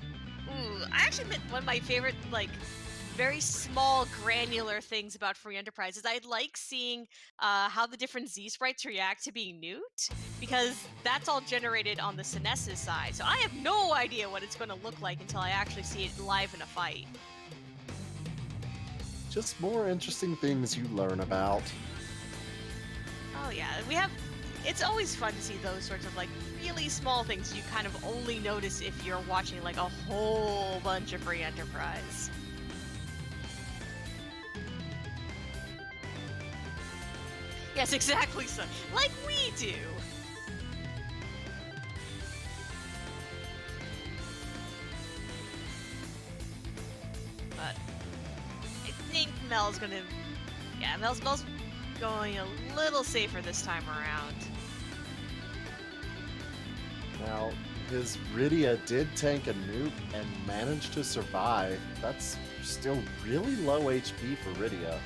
S1: Ooh, I actually admit one of my favorite, very small, granular things about Free Enterprise is I like seeing how the different Z sprites react to being nuked, because that's all generated on the Sinest's side. So I have no idea what it's going to look like until I actually see it live in a fight.
S2: Just more interesting things you learn about.
S1: Oh yeah, it's always fun to see those sorts of really small things you kind of only notice if you're watching a whole bunch of Free Enterprise. Yes, exactly so. Like we do. Mel's gonna. Yeah, Mel's going a little safer this time around.
S2: Now, his Rydia did tank a nuke and managed to survive. That's still really low HP for Rydia.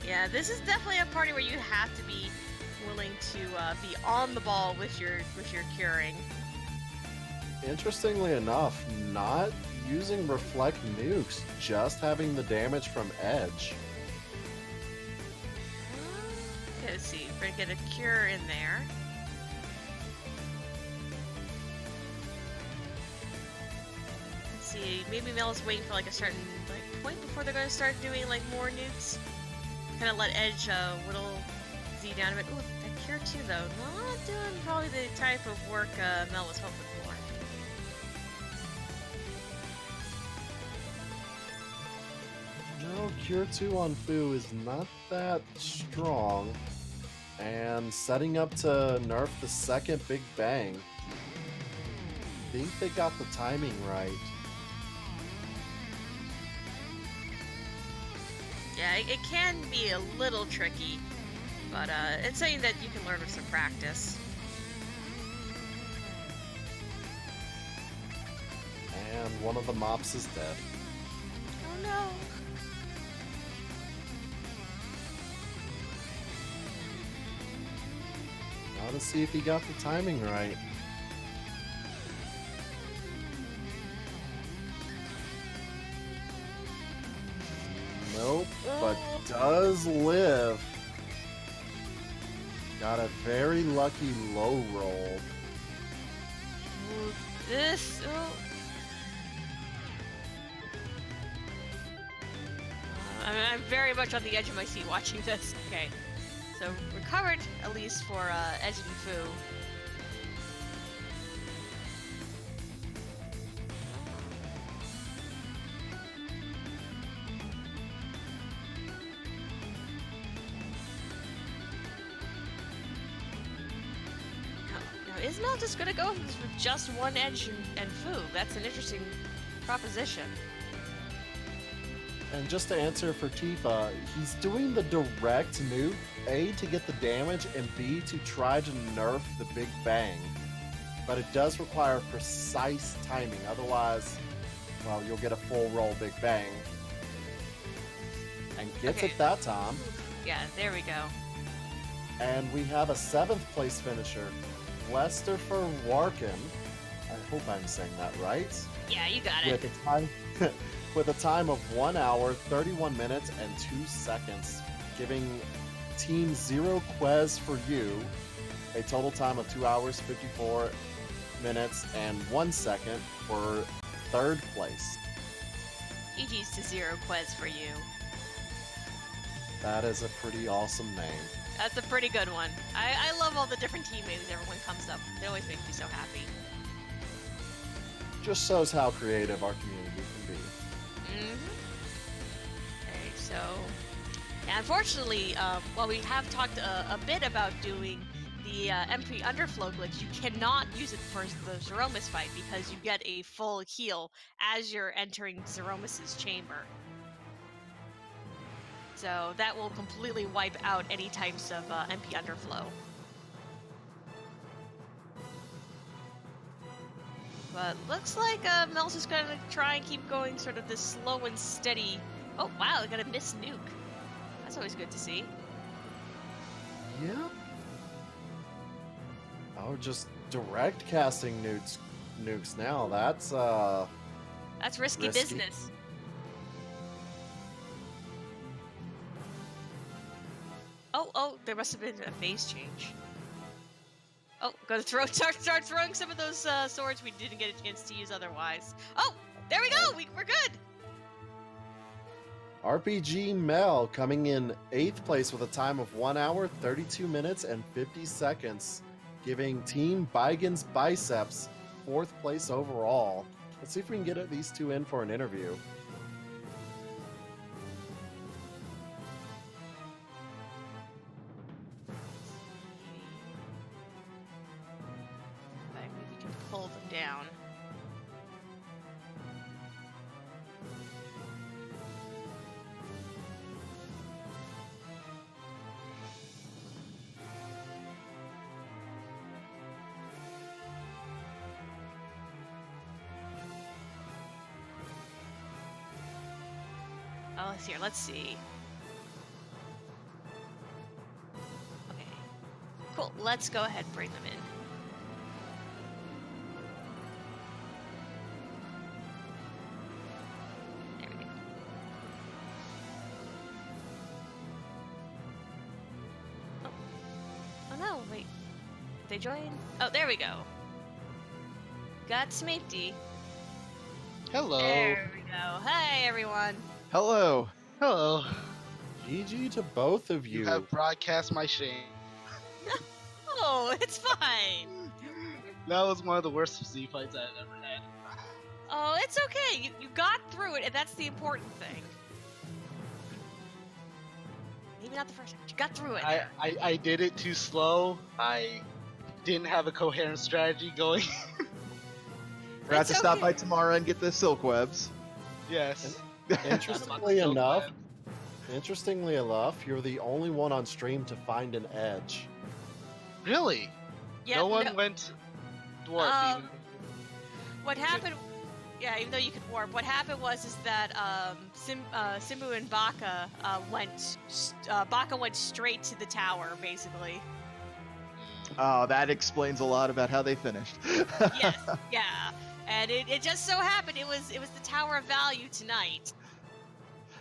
S1: Yeah, this is definitely a party where you have to be willing to be on the ball with your curing.
S2: Interestingly enough, not using reflect nukes, just having the damage from edge.
S1: Okay, let's see. We're gonna get a cure in there. Let's see. Maybe Mel's waiting for like a certain point before they're gonna start doing like more nukes. Kind of let Edge whittle Z down a bit. Ooh, that cure too though. Not doing probably the type of work Mel was hoping for.
S2: No, Cure 2 on Fu is not that strong. And setting up to nerf the second Big Bang. I think they got the timing right.
S1: Yeah, it can be a little tricky, but it's something that you can learn with some practice.
S2: And one of the mops is dead.
S1: Oh no.
S2: Now to see if he got the timing right. Nope, but does live. Got a very lucky low roll.
S1: Ooh, this. Oh. I'm very much on the edge of my seat watching this. Okay, so recovered at least for Edge and Fu. Now, is Mel just gonna go with just one Edge and Fu? That's an interesting proposition.
S2: And just to answer for Tifa, he's doing the direct nuke, A, to get the damage, and B, to try to nerf the Big Bang. But it does require precise timing, otherwise, well, you'll get a full roll Big Bang. And gets
S1: Okay.
S2: it that time.
S1: Yeah, there we go.
S2: And we have a 7th place finisher, Westerfer Warken. I hope I'm saying that right.
S1: Yeah, you got it.
S2: With a time with a time of 1 hour, 31 minutes, and 2 seconds, giving Team Zero Quez for you a total time of 2 hours, 54 minutes, and 1 second for 3rd place.
S1: GG's to Zero Quez for you.
S2: That is a pretty awesome name.
S1: That's a pretty good one. I love all the different teammates everyone comes up with. It always makes me so happy.
S2: Just shows how creative our community can be.
S1: Okay, so yeah, unfortunately, while we have talked a bit about doing the MP underflow glitch, you cannot use it for the Zeromus fight because you get a full heal as you're entering Zeromus's chamber. So that will completely wipe out any types of MP underflow. But looks like Mel's just gonna try and keep going sort of this slow and steady. Oh wow, they got a missed nuke. That's always good to see.
S2: Yep. Oh, just direct casting nukes now. That's
S1: That's risky business. Oh, there must have been a phase change. Oh, gotta start throwing some of those swords we didn't get a chance to use otherwise. Oh, there we go. We're good.
S2: RPG Mel coming in 8th place with a time of 1 hour, 32 minutes, and 50 seconds, giving Team Bigen's Biceps 4th place overall. Let's see if we can get these two in for an interview.
S1: Maybe we can pull them down. here, let's see. Okay. Cool. Let's go ahead and bring them in. There we go. Oh no, wait. Did they join? Oh, there we go. Got Smeepty.
S5: Hello.
S1: There we go. Hey, everyone.
S5: Hello. Hello.
S2: GG to both of
S5: You
S2: you.
S5: have broadcast my shame.
S1: Oh, it's fine.
S5: That was one of the worst Z fights I've ever had.
S1: Oh, it's okay. You got through it, and that's the important thing. Maybe not the first time, but you got through it.
S5: I did it too slow. I didn't have a coherent strategy going.
S6: Forgot
S1: It's
S6: to stop by
S1: okay.
S6: tomorrow and get the silk webs.
S5: Yes.
S2: Interestingly enough, you're the only one on stream to find an edge.
S5: Really?
S1: Yeah,
S5: No one went dwarf.
S1: Um, What happened? Yeah, even though you could warp, what happened is that Simbu and Baka Baka went straight to the tower, basically.
S6: Oh, that explains a lot about how they finished.
S1: Yes, yeah, and it just so happened it was the Tower of Value tonight.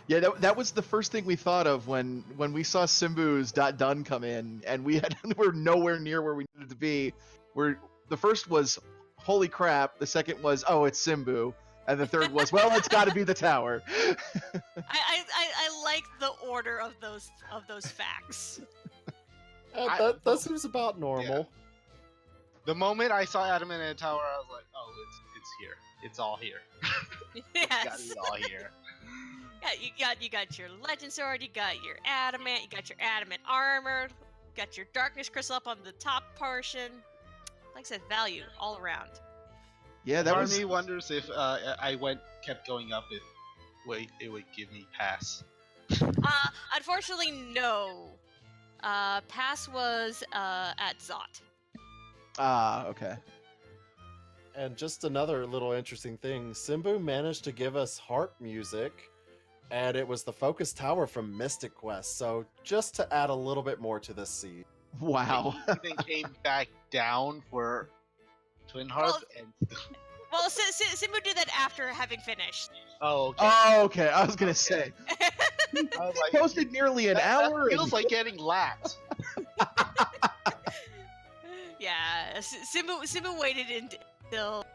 S6: Yeah, that was the first thing we thought of when we saw Simbu's .done come in, and we were nowhere near where we needed to be. The first was, holy crap. The second was, oh, it's Simbu. And the third was, well, it's got to be the tower.
S1: I like the order of those facts.
S2: That seems about normal.
S5: The moment I saw Adam in a tower, I was like, oh, it's here. It's all here.
S1: Yes.
S5: Got it all here.
S1: Yeah, you got your legend sword, you got your adamant, you got your adamant armor, got your darkness crystal up on the top portion. Like I said, value all around.
S6: Yeah, that
S5: Part
S6: was.
S5: of me wonders if I kept going up, if it would give me pass.
S1: Unfortunately, no. Pass was at Zot.
S6: Ah, okay.
S2: And just another little interesting thing, Simbu managed to give us harp music, and it was the focus tower from Mystic Quest, so just to add a little bit more to this seed.
S6: Wow.
S5: He even came back down for Twin Hearts
S1: Well, Simbu did that after having finished.
S5: Oh, okay.
S6: Oh, okay. I was going to say.
S5: I was like,
S6: Posted nearly an hour.
S5: That feels like getting lapped.
S1: Yeah, Simbu waited until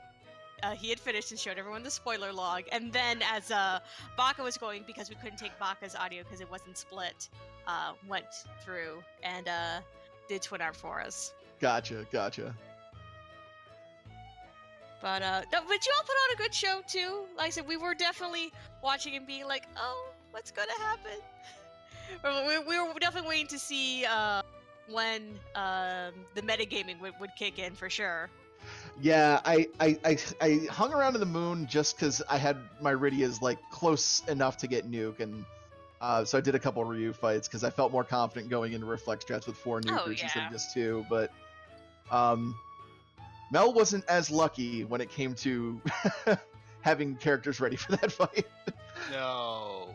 S1: he had finished and showed everyone the spoiler log, and then as Baka was going, because we couldn't take Baka's audio because it wasn't split, went through and did Twin Arm for us.
S6: Gotcha.
S1: But no, but you all put on a good show too. Like I said, we were definitely watching and being like, "Oh, what's gonna happen?" We were definitely waiting to see when the metagaming would kick in for sure.
S6: Yeah, I hung around in the moon just because I had my Rydias like close enough to get nuke, and so I did a couple Ryu fights because I felt more confident going into reflex strats with 4 nukers instead of just 2. But Mel wasn't as lucky when it came to having characters ready for that fight.
S5: No.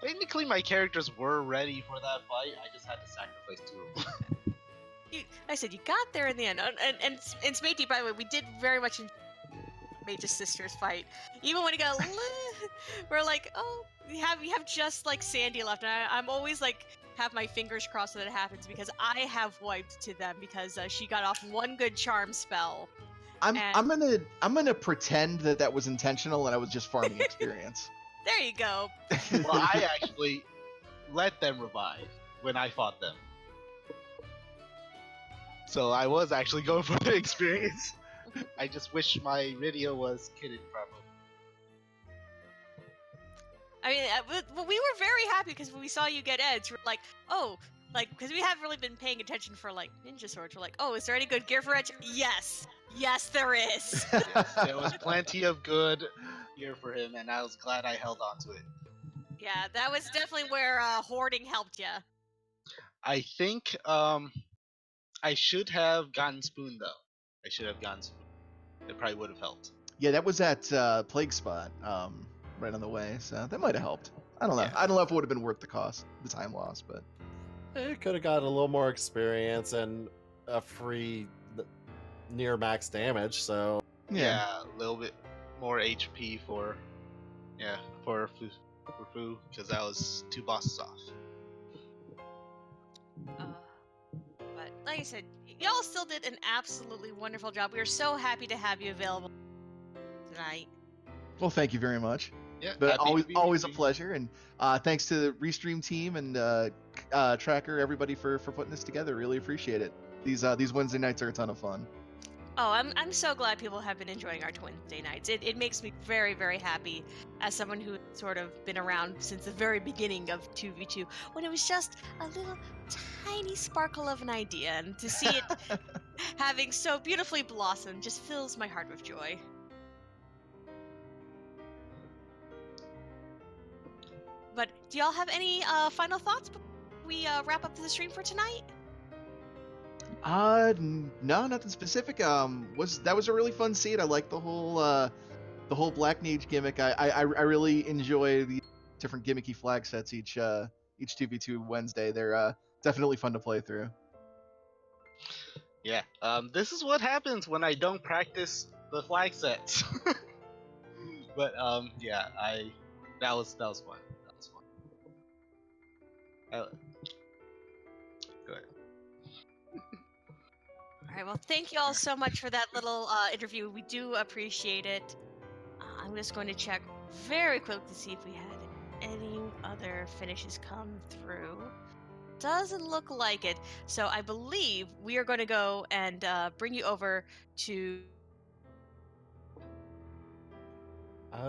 S5: Technically, my characters were ready for that fight. I just had to sacrifice 2 of them.
S1: I said you got there in the end, and Smatey, by the way, we did very much enjoy Mage's sister's fight. Even when it got, we're like, oh, we have just like Sandy left, and I'm always like have my fingers crossed that it happens because I have wiped to them because she got off one good charm spell.
S6: I'm gonna pretend that was intentional and I was just farming experience.
S1: There you go.
S5: Well, I actually let them revive when I fought them. So I was actually going for the experience. I just wish my video was kitted properly.
S1: I mean, we were very happy because when we saw you get Edge, we're like, oh, like, because we haven't really been paying attention for, like, Ninja Swords. We're like, oh, is there any good gear for Edge? Yes, there is.
S5: Yes, there was plenty of good gear for him, and I was glad I held on to it.
S1: Yeah, that was definitely where hoarding helped you.
S5: I think I should have gotten Spoon, though. I should have gotten Spoon. It probably would have helped.
S6: Yeah, that was at Plague Spot, right on the way, so that might have helped. I don't know.
S5: Yeah.
S6: I don't know if it would have been worth the cost, the time loss, but
S2: It could have got a little more experience and a free near max damage. So
S6: yeah.
S5: A little bit more HP for for Fu, because that was 2 bosses off.
S1: But like I said, y'all still did an absolutely wonderful job. We are so happy to have you available tonight.
S6: Well, thank you very much.
S5: Yeah,
S6: But
S5: happy to be
S6: always a
S5: here.
S6: pleasure, and thanks to the Restream team and Tracker, everybody for putting this together. Really appreciate it. These Wednesday nights are a ton of fun.
S1: Oh, I'm so glad people have been enjoying our Wednesday nights. It makes me very, very happy as someone who's sort of been around since the very beginning of 2v2, when it was just a little tiny sparkle of an idea, and to see it having so beautifully blossomed just fills my heart with joy. But do y'all have any final thoughts before we wrap up the stream for tonight?
S6: No, nothing specific. That was a really fun seed. I like the whole Black Mage gimmick. I really enjoy the different gimmicky flag sets each 2v2 Wednesday. They're definitely fun to play through.
S5: Yeah. This is what happens when I don't practice the flag sets. But yeah, that was fun. That was fun. Go ahead.
S1: All right, well, thank you all so much for that little interview. We do appreciate it. I'm just going to check very quick to see if we had any other finishes come through. Doesn't look like it. So I believe we are going to go and bring you over to.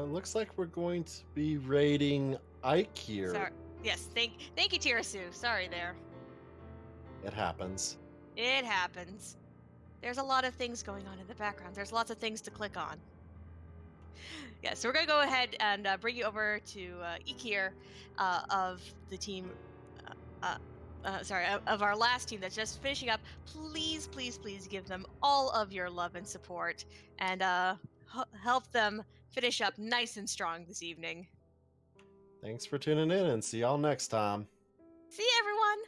S2: looks like we're going to be raiding Ike here.
S1: Sorry. Yes, thank you, Tirasu. Sorry there.
S2: It happens.
S1: It happens. There's a lot of things going on in the background. There's lots of things to click on. Yeah, so we're going to go ahead and bring you over to Ikir of the team. Of our last team that's just finishing up. Please, please, please give them all of your love and support, and help them finish up nice and strong this evening.
S2: Thanks for tuning in, and see y'all next time.
S1: See you, everyone!